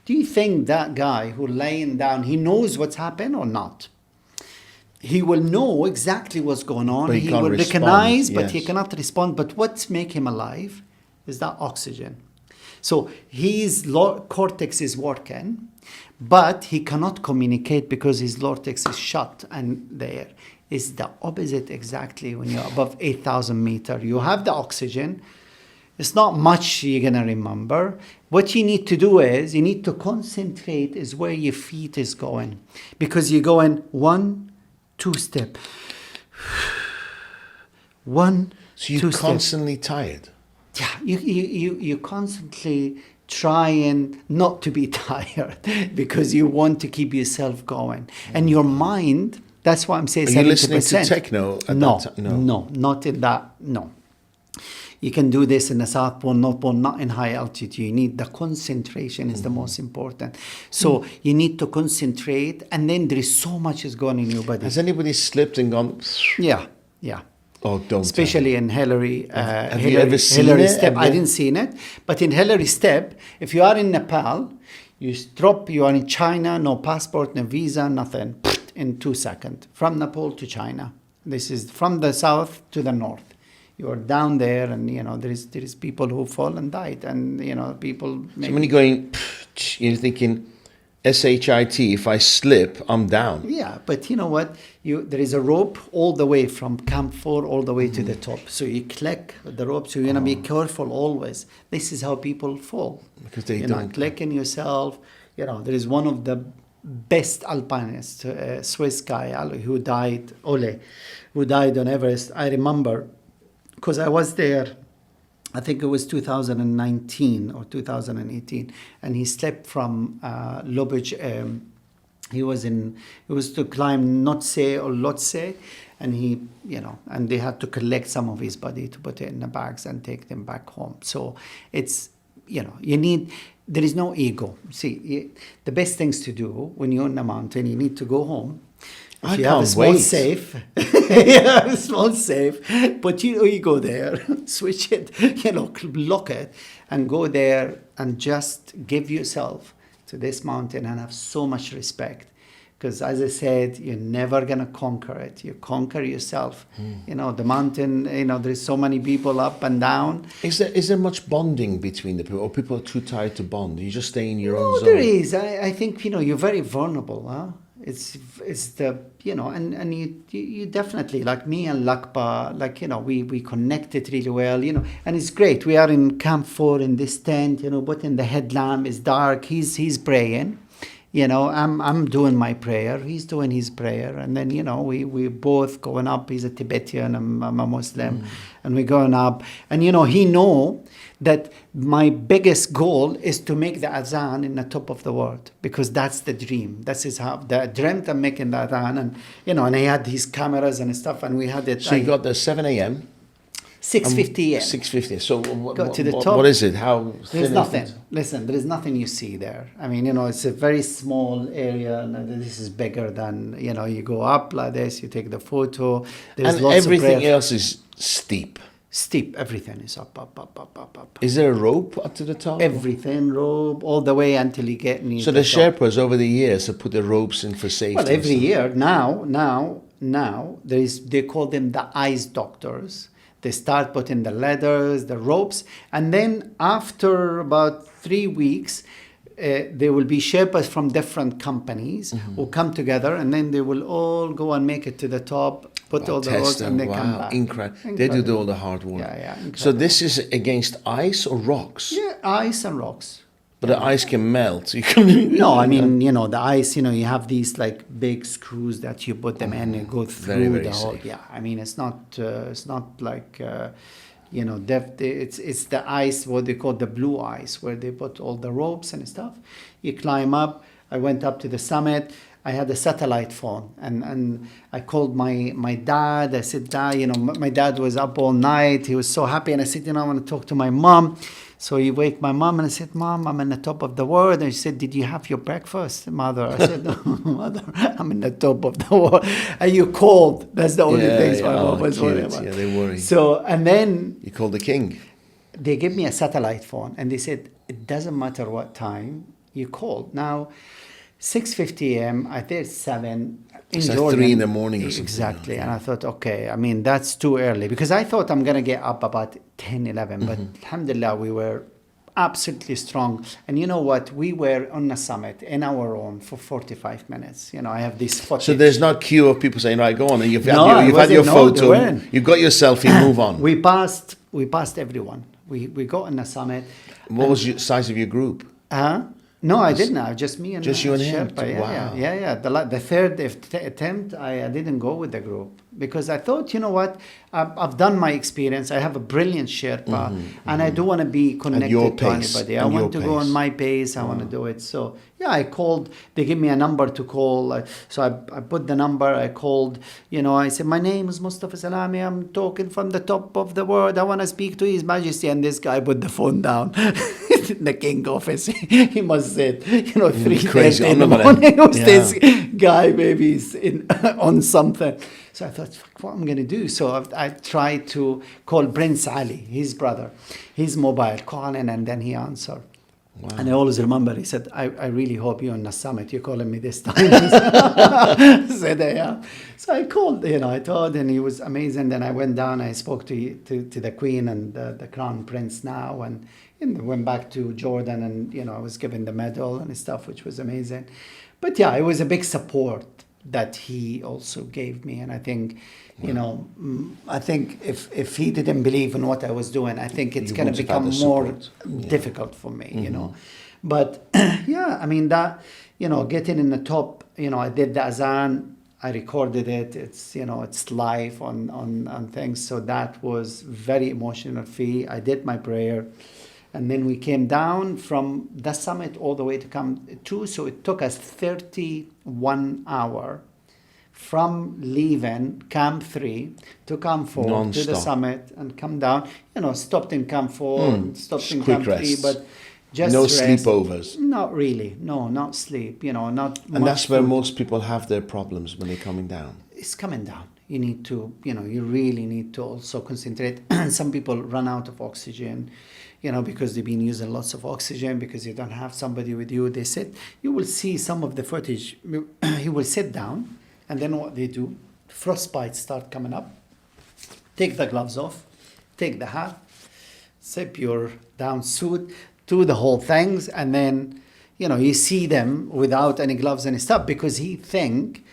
Do you think that guy who's laying down, he knows what's happened or not? He will know exactly what's going on. He will recognize, but he cannot respond. But what's making him alive is that oxygen. So his cortex is working, but he cannot communicate because his cortex is shut and there. Is the opposite exactly when you're above 8,000 meters. You have the oxygen. It's not much you're going to remember. What you need to do is you need to concentrate is where your feet is going. Because you're going 1, 2 step. 1, so you're constantly tired. Yeah, you constantly trying not to be tired because you want to keep yourself going. And your mind, that's why I'm saying 70%. Are you listening to techno at that time? No, not in that, no. You can do this in the South Pole, North Pole, not in high altitude. You need the concentration is the most important. So you need to concentrate, and then there is so much is going in your body. Has anybody slipped and gone? Yeah. Oh, don't. Especially in Hillary. Have you ever seen Hillary it? Step. I didn't see it, but in Hillary Step, if you are in Nepal, you are in China, no passport, no visa, nothing, in 2 seconds, from Nepal to China. This is from the south to the north. You are down there, and there is people who fall and died, and people. So when you're going, you're thinking, SHIT. If I slip, I'm down. Yeah, but you know what? There is a rope all the way from Camp 4 all the way to the top. So you click the rope. So you're gonna be careful always. This is how people fall because they don't clicking yourself. There is one of the best alpinists, Swiss guy, who died, Ole, who died on Everest. I remember because I was there. I think it was 2019 or 2018, and he slept from Lubitsch. He was to climb Notse or Lotse, and and they had to collect some of his body to put it in the bags and take them back home. So it's, there is no ego. See, the best things to do when you're on a mountain, you need to go home. If you have a small safe, small safe, but you go there, switch it, lock it, and go there and just give yourself to this mountain and have so much respect. Because as I said, you're never going to conquer it. You conquer yourself. The mountain, there's so many people up and down. Is there much bonding between the people, or people are too tired to bond? You just stay in your own zone? There is. I think, you're very vulnerable, huh? It's the, and you definitely, like me and Lakpa, we connected really well, and it's great. We are in Camp 4 in this tent, but in the headlamp, it's dark. He's praying, I'm doing my prayer. He's doing his prayer. And then, we both going up. He's a Tibetan, I'm a Muslim. And we're going up. And, he know that my biggest goal is to make the azan in the top of the world, because that's the dream. That is how the dreamt of making the azan, and and I had these cameras and stuff, and we had it. So you got the 7 a.m. 6:50 a.m. 6:50. So got to the top. What is it? How? There's nothing. Listen, there is nothing you see there. I mean, it's a very small area, and this is bigger than You go up like this, you take the photo. There's and lots everything of else is steep. Steep, everything is up. Is there a rope up to the top? Everything, rope, all the way until you get near. So the Sherpas over the years have put the ropes in for safety. Well, every year now they call them the ice doctors. They start putting the ladders, the ropes, and then after about 3 weeks, there will be Sherpas from different companies who come together, and then they will all go and make it to the top. Put all the roads and they come back. Incredible. They do all the hard work. Yeah, incredible. So this is against ice or rocks? Yeah, ice and rocks. But the ice can melt. You can no, I mean, the ice, you have these like big screws that you put them in and go through very, very the whole. safe. Yeah, I mean, it's not like, it's the ice, what they call the blue ice, where they put all the ropes and stuff. You climb up. I went up to the summit. I had a satellite phone, and I called my dad. I said, Dad, you know, my dad was up all night. He was so happy, and I said, you know, I want to talk to my mom. So he wake my mom, and I said, Mom, I'm in the top of the world. And she said, did you have your breakfast, Mother? I said, no, Mother, I'm in the top of the world. And you called. That's the only thing my mom was worried about. Yeah, they worry. So, and then you called the king. They gave me a satellite phone, and they said, it doesn't matter what time you called. Now, 6:50 a.m., I think 7 in it's Jordan. Like 3 in the morning or something. Exactly. And I thought, okay, I mean, that's too early. Because I thought I'm going to get up about 10, 11. But alhamdulillah, we were absolutely strong. And you know what? We were on the summit in our own for 45 minutes. You know, I have this footage. So there's not queue of people saying, right, go on. And you've had your photo. You've got your selfie, move on. We passed everyone. We got on the summit. What was the size of your group? No, I didn't. Just me and just you and him. Wow. Yeah. The third attempt, I didn't go with the group because I thought, you know what, I've done my experience. I have a brilliant Sherpa, and I don't want to be connected to anybody. I want to go on my pace. I want to do it. So yeah, I called. They gave me a number to call. So I put the number. I called. You know, I said, my name is Mostafa Salameh. I'm talking from the top of the world. I want to speak to His Majesty. And this guy put the phone down. The king office. He must said, you know, 3:30 in the morning. It was this guy maybe on something. So I thought, fuck, what am I going to do? So I tried to call Prince Ali, his brother, his mobile, calling, and then he answered. Wow. And I always remember, he said, I really hope you're on the summit. You're calling me this time. I said, yeah. So I called, you know, I told, and he was amazing. Then I went down, I spoke to the Queen and the Crown Prince now, and went back to Jordan, and, you know, I was given the medal and stuff, which was amazing. But yeah, it was a big support that he also gave me. And I think, you know, I think if he didn't believe in what I was doing, I think it's going to become more difficult for me, you know. But yeah, I mean, that, you know, getting in the top, you know, I did the azan, I recorded it. It's, you know, it's live on things. So that was very emotional for me. I did my prayer. And then we came down from the summit all the way to come to. So it took us 31 hours from leaving Camp 3 to Camp 4 Non-stop. to the summit and come down. You know, stopped in Camp 4, stopped in Camp 3, but just no rest. sleepovers. Not really. No, not sleep. You know, not. And that's where most people have their problems when they're coming down. It's coming down. You need to, you know, you really need to also concentrate. Some people run out of oxygen, you know, because they've been using lots of oxygen, because you don't have somebody with you. They sit, you will see some of the footage. He will sit down, and then what they do, frostbite start coming up. Take the gloves off, take the hat, zip your down suit, do the whole things, and then, you know, you see them without any gloves and stuff, because he think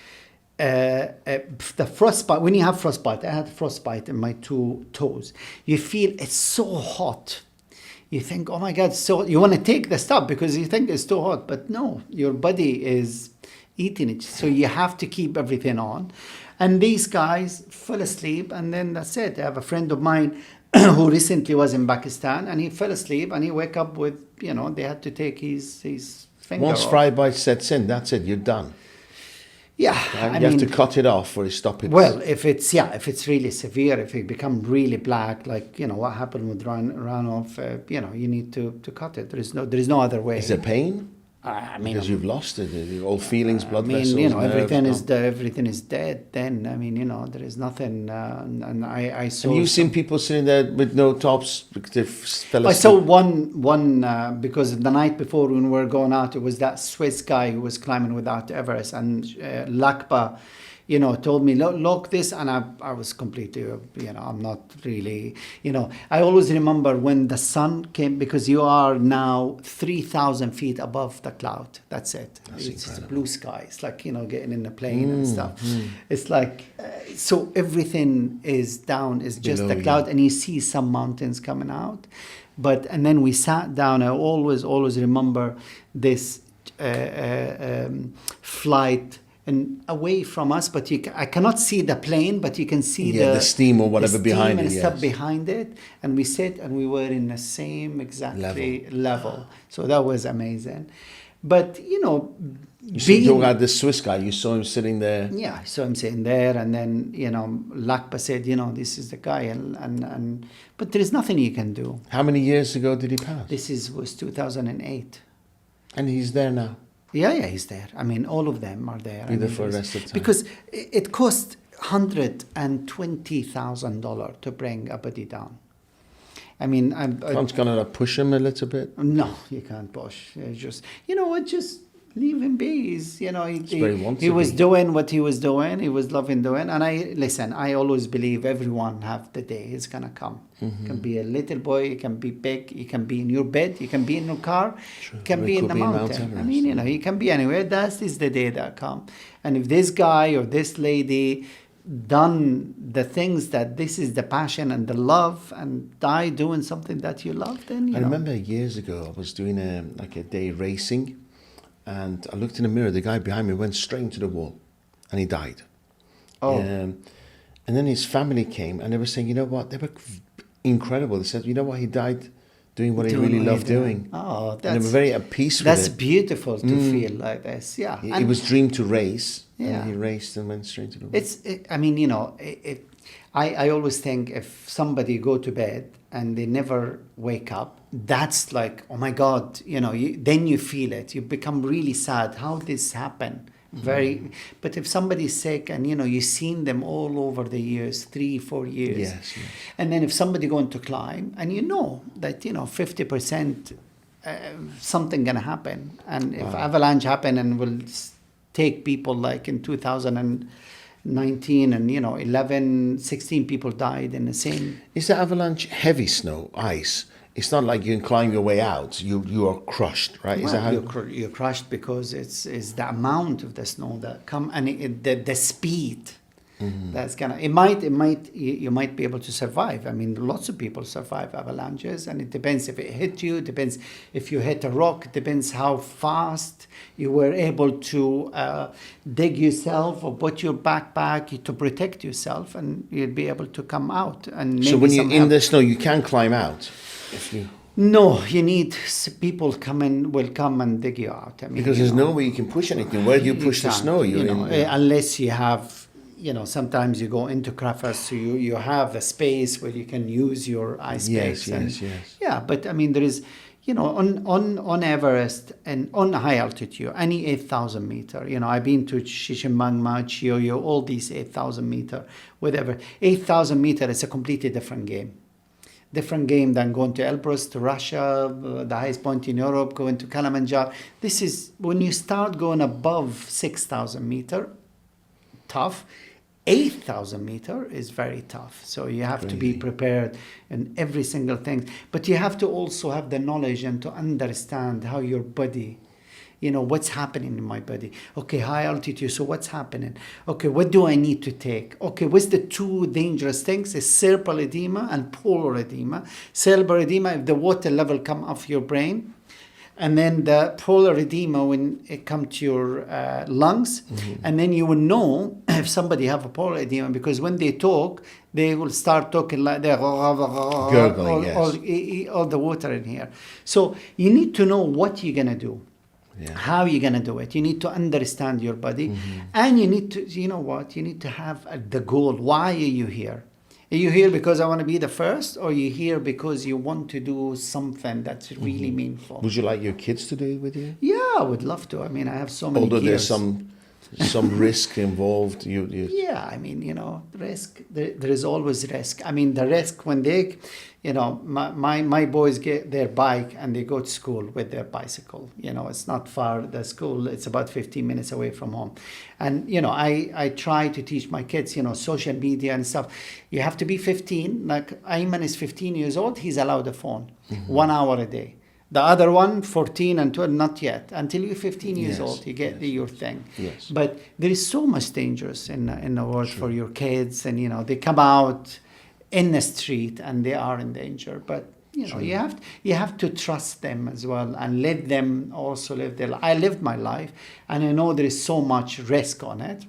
the frostbite, when you have frostbite, I had frostbite in my 2 toes, you feel it's so hot. You think, oh my God, so you want to take the stuff because you think it's too hot, but no, your body is eating it. So you have to keep everything on. And these guys fell asleep, and then that's it. I have a friend of mine who recently was in Pakistan, and he fell asleep, and he wake up with, you know, they had to take his finger Once off. frostbite sets in, that's it, you're done. Yeah, you have to cut it off or stop it. Well, if it's really severe, if it become really black, like, you know, what happened with runoff, you know, you need to cut it. There is no other way. Is there pain? I mean, because you've lost it, all feelings, blood vessels. You know, everything nerves, is dead. Then, I mean, you know, there is nothing. And I saw. Have you seen people sitting there with no tops because they fell asleep? I saw one because the night before when we were going out, it was that Swiss guy who was climbing without Everest, and Lakpa, you know, told me, look this, and I was completely, you know, I'm not really, you know, I always remember when the sun came, because you are now 3,000 feet above the cloud. That's it. It's blue sky. It's like, you know, getting in a plane and stuff. It's like, so everything is down, it's just below the cloud, and you see some mountains coming out. And then we sat down. I always remember this flight and away from us, but I cannot see the plane, but you can see the steam or whatever behind it. Stuff behind it, and we sit and we were in the same exactly level. So that was amazing. But you know, You had this Swiss guy, you saw him sitting there. Yeah, I saw him sitting there, and then, Lakpa said, this is the guy, and but there is nothing you can do. How many years ago did he pass? Was 2008. And he's there now? Yeah, he's there. I mean, all of them are there. Be there for the rest of the time. Because it cost $120,000 to bring a body down. I mean, Can't gonna push him a little bit? No, you can't push. Just leave him be. He was doing what he was doing. He was loving doing. And I always believe everyone have the day is gonna come. Mm-hmm. It can be a little boy, it can be big, it can be in your bed, it can be in your car, it can be in the mountain. I mean, it can be anywhere. That is the day that come. And if this guy or this lady done the things that this is the passion and the love and die doing something that you love, then I remember years ago I was doing a day racing, and I looked in the mirror, the guy behind me went straight into the wall and he died. And then his family came and they were saying, you know what, they were incredible. They said, you know what, he died doing what he really loved doing. And they were very at peace with it. That's beautiful to feel like this. Yeah, it was dreamed to race. Yeah, and he raced and went straight to the wall. I always think if somebody go to bed and they never wake up, that's like, oh my God, then you feel it. You become really sad. How this happened? But if somebody's sick and you've seen them all over the years, 3-4 years, yes. And then if somebody going to climb and that 50% something gonna happen, and if avalanche happen and will take people like in 2019 and 16 people died in the same. Is the avalanche heavy snow, ice? It's not like you can climb your way out. You are crushed, right? Well, is that how you're crushed because it's the amount of the snow that come and the speed. Mm-hmm. That's you might be able to survive. I mean, lots of people survive avalanches, and it depends if it hit you. It depends if you hit a rock. It depends how fast you were able to dig yourself or put your backpack to protect yourself, and you'd be able to come out. And maybe so when you're in the snow, you can climb out. No, you need people will come and dig you out. I mean, because there's no way you can push anything. Where do you push the snow? Unless you have. Sometimes you go into crevice, so you have a space where you can use your ice picks. Yes. Yeah, but I mean, there is, on Everest and on high altitude, any 8,000 meter, I've been to Shishimangma, Chiyoyo, all these 8,000 meter, whatever. 8,000 meter is a completely different game. Different game than going to Elbrus, to Russia, the highest point in Europe, going to Kilimanjaro. This is, when you start going above 6,000 meter, tough. 8,000 meter is very tough. So you have to be prepared in every single thing. But you have to also have the knowledge and to understand how your body, what's happening in my body. Okay, high altitude, so what's happening? Okay, what do I need to take? Okay, what's the two dangerous things? Is cerebral edema and polar edema. Cerebral edema, if the water level come off your brain, and then the polar edema when it comes to your lungs, and then you will know if somebody have a polar edema, because when they talk, they will start talking like they're gurgling, all the water in here. So you need to know what you're gonna do, how you're gonna do it. You need to understand your body, and you need to, you need to have the goal. Why are you here? Are you here because I want to be the first, or are you here because you want to do something that's really meaningful? Would you like your kids to do it with you? Yeah, I would love to. I mean, I have so many Although kids. There's some risk involved. Yeah, I mean, risk. There is always risk. I mean, the risk when they, my boys get their bike and they go to school with their bicycle. It's not far, the school, it's about 15 minutes away from home. And, I try to teach my kids, social media and stuff. You have to be 15. Like Ayman is 15 years old. He's allowed a phone, 1 hour a day. The other one, 14 and 12, not yet. Until you're 15 years old, you get your thing. Yes. But there is so much dangerous in the world for your kids. And, they come out in the street and they are in danger. But, you have to trust them as well and let them also live their life. I lived my life and I know there is so much risk on it.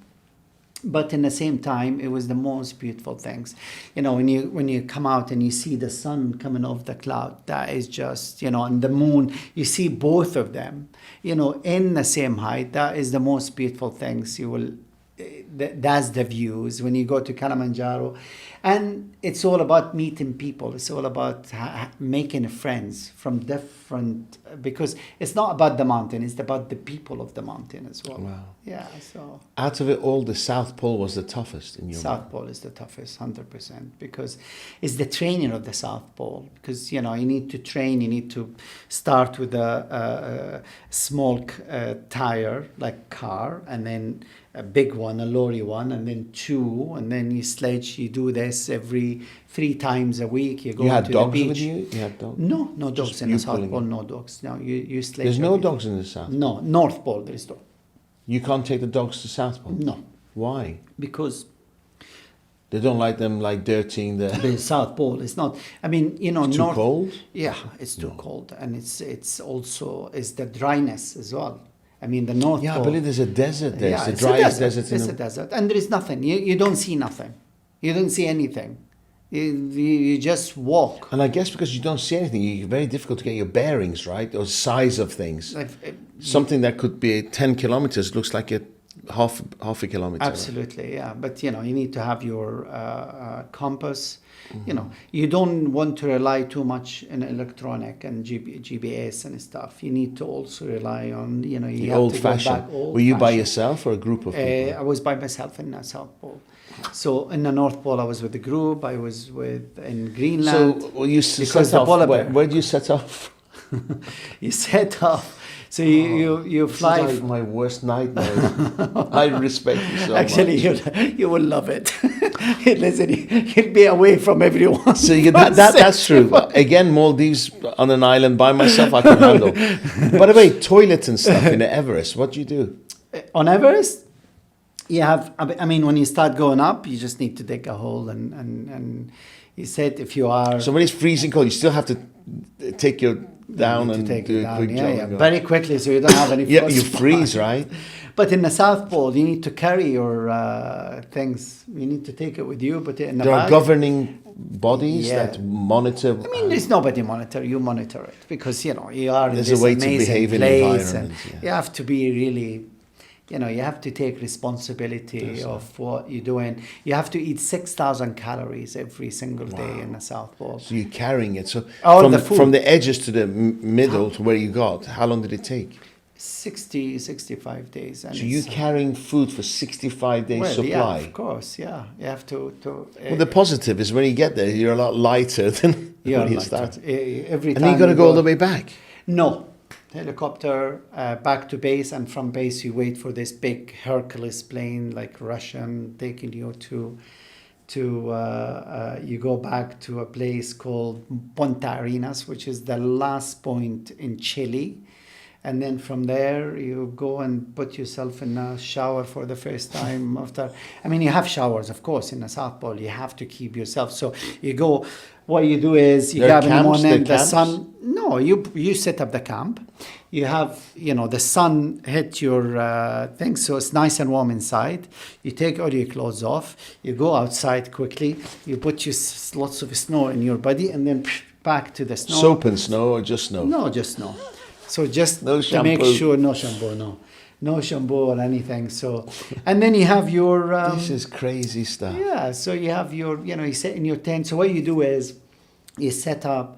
But in the same time, it was the most beautiful things. When you come out and you see the sun coming off the cloud, that is just, and the moon, you see both of them, in the same height. That is the most beautiful things you will. That's the views when you go to Kilimanjaro, and it's all about meeting people. It's all about making friends from different, because it's not about the mountain, it's about the people of the mountain as well. Wow. Yeah. So out of it all, the South Pole was the toughest in your South Pole is the toughest, 100%, because it's the training of the South Pole. Because you need to train, you need to start with a small tire like car, and then a big one, a lorry one, and then two, and then you sledge. You do this every 3 times a week. You go to the beach. With you? You had dogs? No dogs in the South Pole. No dogs. No, you sledge. There's no dogs in the South? No, North Pole there is dog. You can't take the dogs to South Pole? No. Why? Because they don't like them dirtying the South Pole. It's not. I mean, it's too cold? Yeah, it's too cold, and it's also the dryness as well. I mean, the North Pole. Yeah, I believe there's a desert there. Yeah, it's the driest desert. It's a desert, and there is nothing. You don't see nothing. You don't see anything. You just walk. And I guess because you don't see anything, it's very difficult to get your bearings, right? Or size of things. Something that could be 10 kilometers looks like half a kilometer. Absolutely, right? Yeah. But, you need to have your compass. Mm-hmm. You don't want to rely too much on electronic and GPS and stuff. You need to also rely on, you the old-fashioned. Were you by yourself or a group of people? I was by myself in the South Pole. So in the North Pole, I was with a group. I was in Greenland. So you set off. Where do you set off? You set off. So you fly. This is like my worst nightmare. I respect you so much. Actually, you will love it. Listen, you'll be away from everyone. So that's true. Again, Maldives on an island by myself, I can handle. By the way, toilets and stuff in the Everest. What do you do? On Everest? You have, I mean, when you start going up, you just need to dig a hole and you said if you are... So when it's freezing cold, you still have to take your down and do a quick jump. Yeah, very quickly, so you don't have any Yeah, you freeze, right? But in the South Pole, you need to carry your things. You need to take it with you, but in the there are governing bodies that monitor... I mean, there's nobody monitor. You monitor it because, you are in this a way to behave in place. environment. And you have to be really... you have to take responsibility of what you're doing. You have to eat 6,000 calories every single day in the South Pole. So you're carrying it. So from the edges to the middle to where you got, how long did it take? 65 days. And so you're carrying food for 65 days supply? Yeah, of course, yeah. You have to well, the positive is when you get there, you're a lot lighter than when you start. Every time and then you got to go all the way back? No. Helicopter back to base, and from base you wait for this big Hercules plane like Russian taking you to you go back to a place called Punta Arenas, which is the last point in Chile, and then from there you go and put yourself in a shower for the first time after. I mean, you have showers, of course, in the South Pole. You have to keep yourself. So you go. What you do is you grab in the morning the sun. No, you set up the camp. You have the sun hit your thing, so it's nice and warm inside. You take all your clothes off. You go outside quickly. You put lots of snow in your body, and then back to the snow. Soap and snow, or just snow? No, just snow. So just no to make sure no shampoo or anything. So, and then you have your... this is crazy stuff. Yeah, so you have your, you sit in your tent. So what you do is you set up,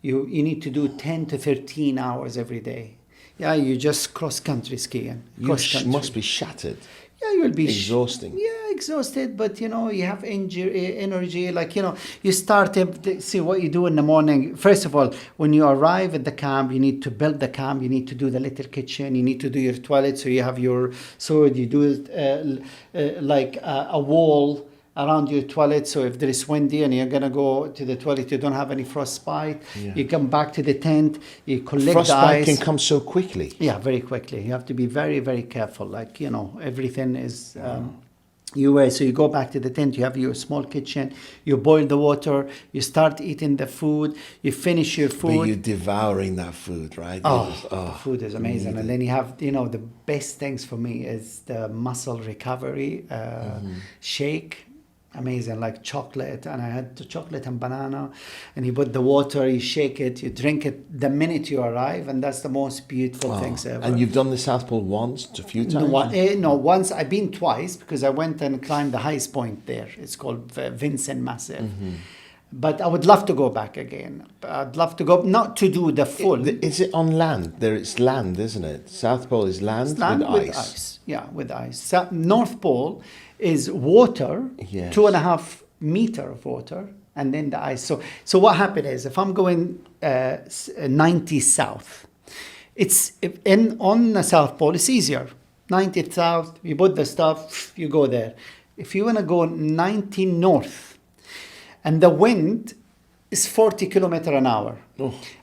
you need to do 10 to 13 hours every day. Yeah, you just cross-country skiing. You must be shattered. Yeah, you will be... exhausting. Exhausted, but you have energy. Like, you start to see what you do in the morning. First of all, when you arrive at the camp, you need to build the camp. You need to do the little kitchen. You need to do your toilet. So you have you do it like a wall around your toilet. So if there is windy and you're going to go to the toilet, you don't have any frostbite. Yeah. You come back to the tent, you collect frostbite the ice. Can come so quickly. Yeah, very quickly. You have to be very, very careful. Like, everything is... So you go back to the tent, you have your small kitchen, you boil the water, you start eating the food, you finish your food. But you're devouring that food, right? The food is amazing. And then you have, the best things for me is the muscle recovery shake. Amazing, like chocolate. And I had the chocolate and banana, and you put the water, you shake it, you drink it the minute you arrive, and that's the most beautiful things ever. And you've done the South Pole once, a few times? No, once. I've been twice, because I went and climbed the highest point there. It's called Vincent Massive. But I would love to go back again. I'd love to go, not to do the full. Is it on land? It's land, isn't it? South Pole is land, with ice. Yeah, with ice. North Pole is water, 2.5 meters of water, and then the ice. So what happened is, if I'm going 90 south, on the South Pole, it's easier. 90 south, you put the stuff, you go there. If you want to go 90 north, and the wind is 40 kilometers an hour,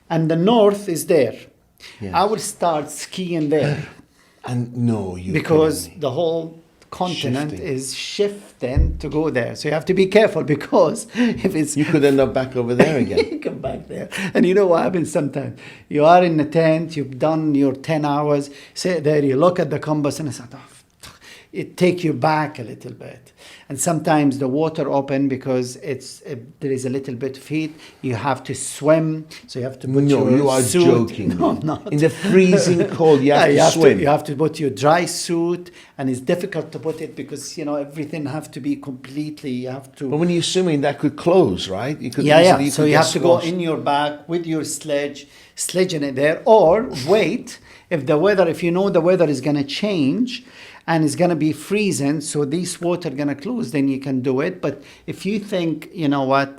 and the north is there, I will start skiing there. And no, because the whole continent is shifting to go there. So you have to be careful, because if it's... You could end up back over there again. You come back there. And you know what happens sometimes? You are in the tent, you've done your 10 hours, sit there, you look at the compass, and it's like, it takes you back a little bit. And sometimes the water open, because there is a little bit of heat. You have to swim, so you have to put your you are suit. joking. No, I'm not. In the freezing cold, you have to swim. You have to put your dry suit, and it's difficult to put it, because everything have to be completely. You have to. But when you're swimming, that could close, right? You could So you have to go in your back with your sledging it there, or wait if you know the weather is going to change. And it's going to be freezing, so this water going to close, then you can do it. But if you think,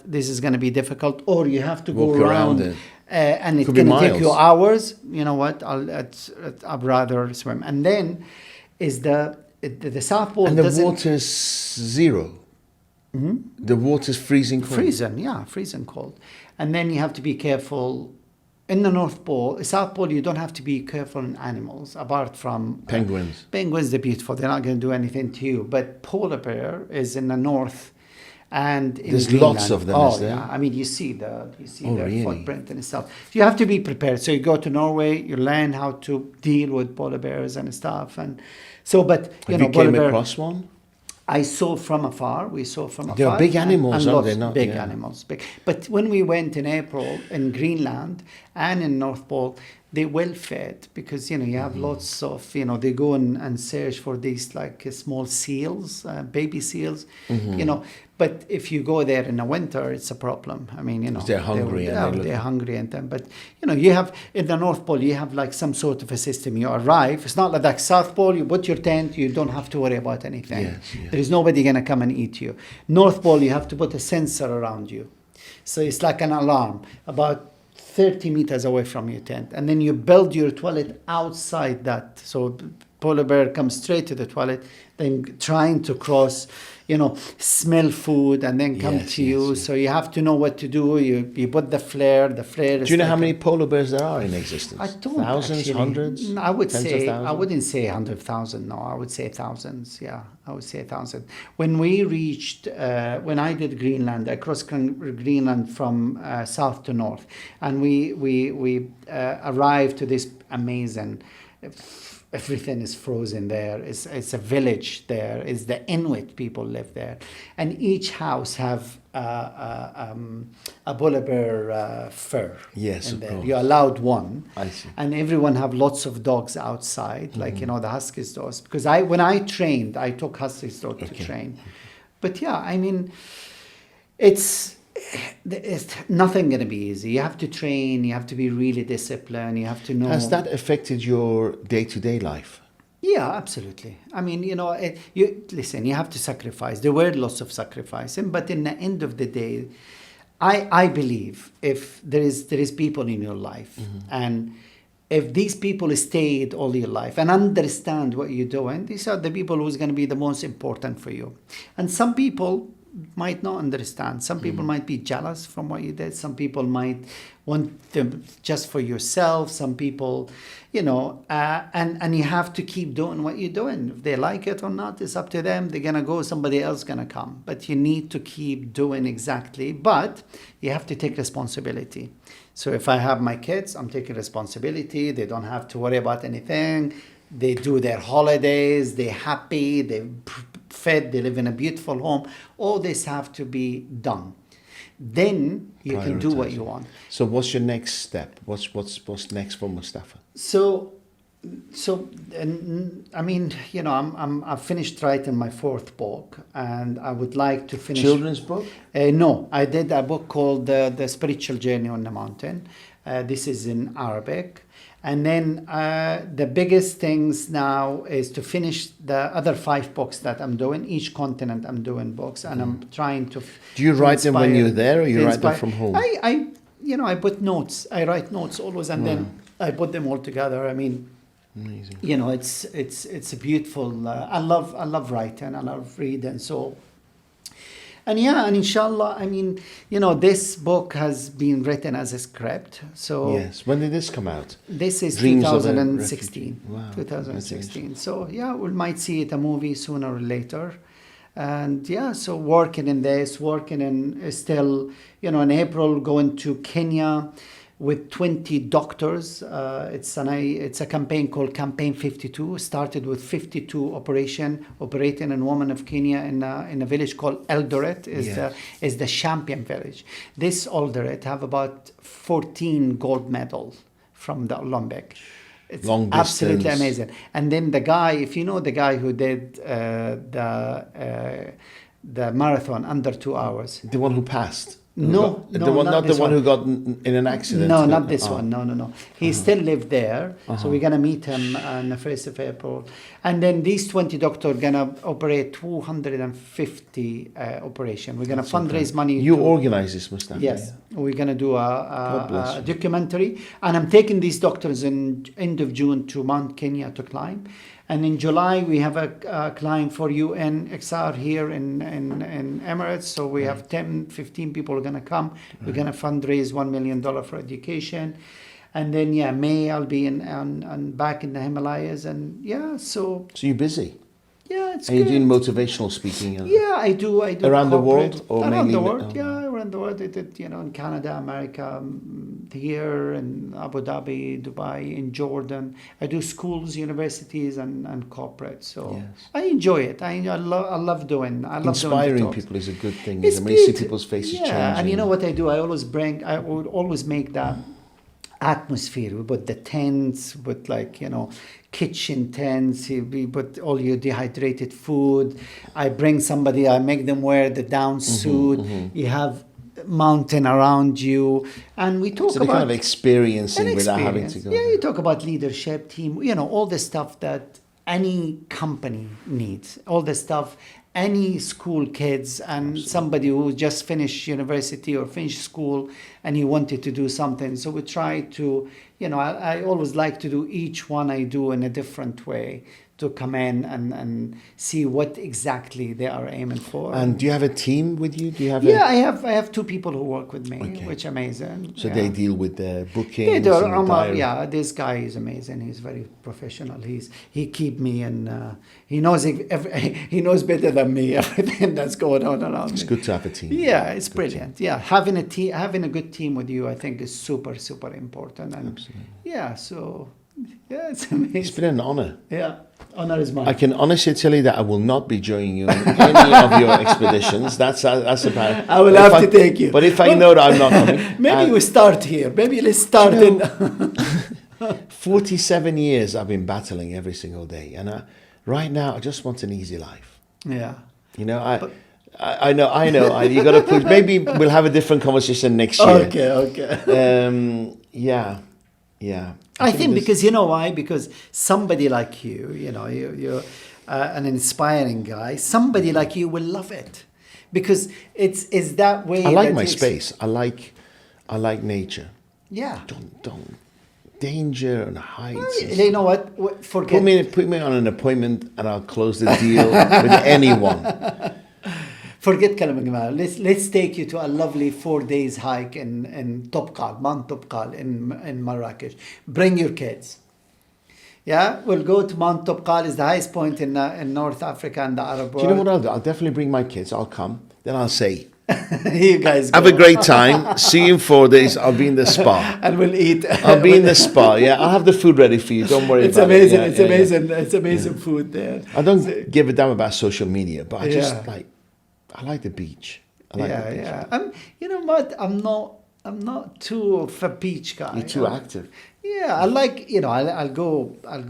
this is going to be difficult, or you have to go around it. And it's going to take you hours, I'd rather swim. And then is the South Pole. And the water's zero. Mm-hmm. The water's freezing cold. Freezing cold. And then you have to be careful. In the South Pole, you don't have to be careful in animals, apart from... Penguins. Penguins, they're beautiful. They're not going to do anything to you. But polar bear is in the north, and in there's Greenland. Lots of them, is there? Yeah. I mean, you see their footprint and stuff. You have to be prepared. So you go to Norway, you learn how to deal with polar bears and stuff. And so, but, Have you came across one? I saw from afar. We saw from afar. They're big animals, aren't they? Big animals. But when we went in April in Greenland and in North Pole, they well fed, because you have lots of they go and search for these like small seals, baby seals, But if you go there in the winter, it's a problem. I mean, they're hungry. They're hungry and then. But you have in the North Pole, you have like some sort of a system. You arrive. It's not like that South Pole. You put your tent. You don't have to worry about anything. Yes. There is nobody gonna come and eat you. North Pole, you have to put a sensor around you, so it's like an alarm about 30 meters away from your tent, and then you build your toilet outside that. So polar bear comes straight to the toilet, then trying to cross, smell food, and then come to you. Yes. So you have to know what to do. You put the flare. The flare. Do you know how many polar bears there are in existence? I don't. Thousands, actually. Hundreds. No, I would say I wouldn't say 100,000. No, I would say thousands. Yeah, I would say 1,000. When we reached, when I did Greenland, I crossed Greenland from south to north, and we arrived to this amazing. Everything is frozen there. It's a village there. It's the Inuit people live there, and each house have a polar bear fur. Yes, in there. Of course. You're allowed one. I see. And everyone have lots of dogs outside, like the Huskies dogs. Because when I trained, I took Huskies dog to train. But yeah, I mean, it's nothing going to be easy. You have to train. You have to be really disciplined. You have to know. Has that affected your day-to-day life? Yeah, absolutely. I mean, listen. You have to sacrifice. There were lots of sacrificing, but in the end of the day, I believe if there is people in your life, and if these people stayed all your life and understand what you're doing, these are the people who's going to be the most important for you. And some people might not understand. Some people might be jealous from what you did. Some people might want them just for yourself. Some people, and you have to keep doing what you're doing. If they like it or not, it's up to them. They're going to go, somebody else going to come. But you need to keep doing exactly. But you have to take responsibility. So if I have my kids, I'm taking responsibility. They don't have to worry about anything. They do their holidays. They're happy. They're fed. They live in a beautiful home. All this have to be done. Then you can do what you want. So what's your next step? What's next for Mostafa? I've finished writing my 4th book, and I would like to finish. Children's book? No, I did a book called The Spiritual Journey on the Mountain. This is in Arabic. And then the biggest things now is to finish the other 5 books that I'm doing. Each continent I'm doing books, and I'm trying to. Do you write them when you're there, or you write them from home? I put notes. I write notes always, and then I put them all together. I mean, amazing. It's a beautiful. I love writing. I love reading. So. And inshallah, this book has been written as a script. So yes, when did this come out? This is Dreams 2016. Wow, 2016. So we might see it a movie sooner or later. And so working in this, still, in April, going to Kenya with 20 doctors. It's a campaign called Campaign 52. Started with 52 operating in women of Kenya in a village called Eldoret. Is the champion village. This Eldoret have about 14 gold medals from the Olympic. It's long absolutely distance. Amazing. And then the guy, if you know the guy who did the marathon under 2 hours, the one who passed. Not the one who got in an accident. No, not this one. No. He still lived there, so we're gonna meet him on the 1st of April. And then these 20 doctors gonna operate 250 operation. We're gonna fundraise money. You organize this, Mostafa? Yes, we're gonna do a documentary, and I'm taking these doctors in end of June to Mount Kenya to climb. And in July, we have a climb for UNXR here in Emirates. So we have 10-15 people are going to come. We're going to fundraise $1 million for education. And then, May, I'll be back in the Himalayas. And, so... So you're busy? Yeah, it's good. Are you doing motivational speaking? I do. Around the world? Or around mainly the world, around the world. I did, in Canada, America, here, in Abu Dhabi, Dubai, in Jordan. I do schools, universities, and corporate. So I enjoy it. I love doing. Inspiring people is a good thing. When you see people's faces changing. And you know what I do? I would always make that atmosphere. We put the tents with kitchen tents. We put all your dehydrated food. I bring somebody. I make them wear the down suit. You have mountain around you, and we talk about kind of experiencing without having to go. Yeah, you talk about leadership, team. All the stuff that any company needs. All the stuff any school kids and somebody who just finished university or finished school and he wanted to do something. So we try to, I always like to do each one I do in a different way to come in and see what exactly they are aiming for. And do you have a team with you? Do you have I have two people who work with me, which are amazing. So they deal with the bookings. They do. This guy is amazing. He's very professional. He keep me and he knows he knows better than me everything that's going on around me. It's good to have a team. Yeah, it's brilliant. Yeah, having a good team with you, I think, is super, super important. And absolutely. Yeah, so. Yeah, it's amazing. It's been an honor. Yeah, honor is mine. I can honestly tell you that I will not be joining you in any of your expeditions. That's about. I will have to take you. But if I know that I'm not coming, maybe we start here. Maybe let's start in. 47 years I've been battling every single day, and right now I just want an easy life. Yeah. I know. You got to push. Maybe we'll have a different conversation next year. Okay. Yeah. I think because you know why? Because somebody like you, you're an inspiring guy. Somebody like you will love it because it's that way. I like my space. I like nature. Yeah. Don't danger and heights. Well, you know what? Forget. Put me on an appointment and I'll close the deal with anyone. Forget Kilimanjaro. Let's take you to a lovely 4 days hike in Topkal, Mount Topkal in Marrakesh. Bring your kids. Yeah, we'll go to Mount Topkal. Is the highest point in North Africa and the Arab world. Do you know what I'll do? I'll definitely bring my kids. I'll come. Then I'll say, you guys go. have a great time. See you in 4 days. I'll be in the spa. And we'll eat. I'll be in the spa. Yeah, I'll have the food ready for you. Don't worry it's about amazing. it. It's amazing. It's amazing food there. I don't give a damn about social media, but I just I like the beach. I like the beach. Yeah. You know what? I'm not too of a beach guy. You're too active. Yeah, I like, I'll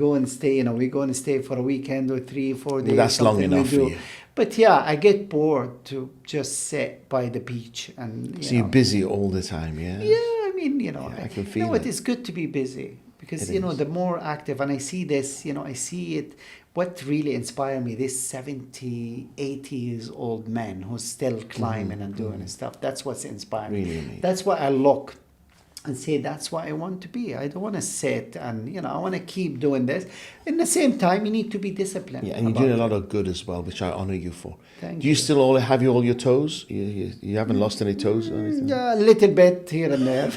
go and stay, we go and stay for a weekend or 3-4 days. Well, that's long enough for you. But yeah, I get bored to just sit by the beach and, So you're busy all the time, yeah? Yeah, I mean, I can feel it. it. It's good to be busy because, the more active, and I see this, I see it. What really inspired me, this 70, 80 years old man who's still climbing and doing stuff. That's what's inspiring me. Really amazing. That's what I look and say, that's what I want to be. I don't want to sit and, I want to keep doing this. In the same time, you need to be disciplined. Yeah, and you're doing a lot of good as well, which I honour you for. Thank Do you still have all your toes? You haven't lost any toes or anything? Yeah, a little bit here and there.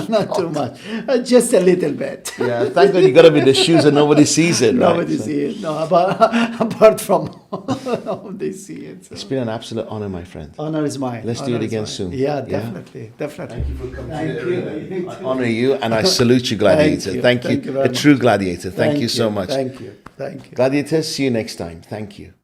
Not too much. Just a little bit. Yeah, thank God you got them in the shoes and nobody sees it, right? Nobody sees it. No, apart from nobody see it. So. It's been an absolute honour, my friend. Honour is mine. Let's do it again soon. Yeah, definitely. Thank you for coming. I honour you and I salute you, Gladiator. Thank you. A true gladiator. Thank you so much. Thank you. Gladiators, see you next time. Thank you.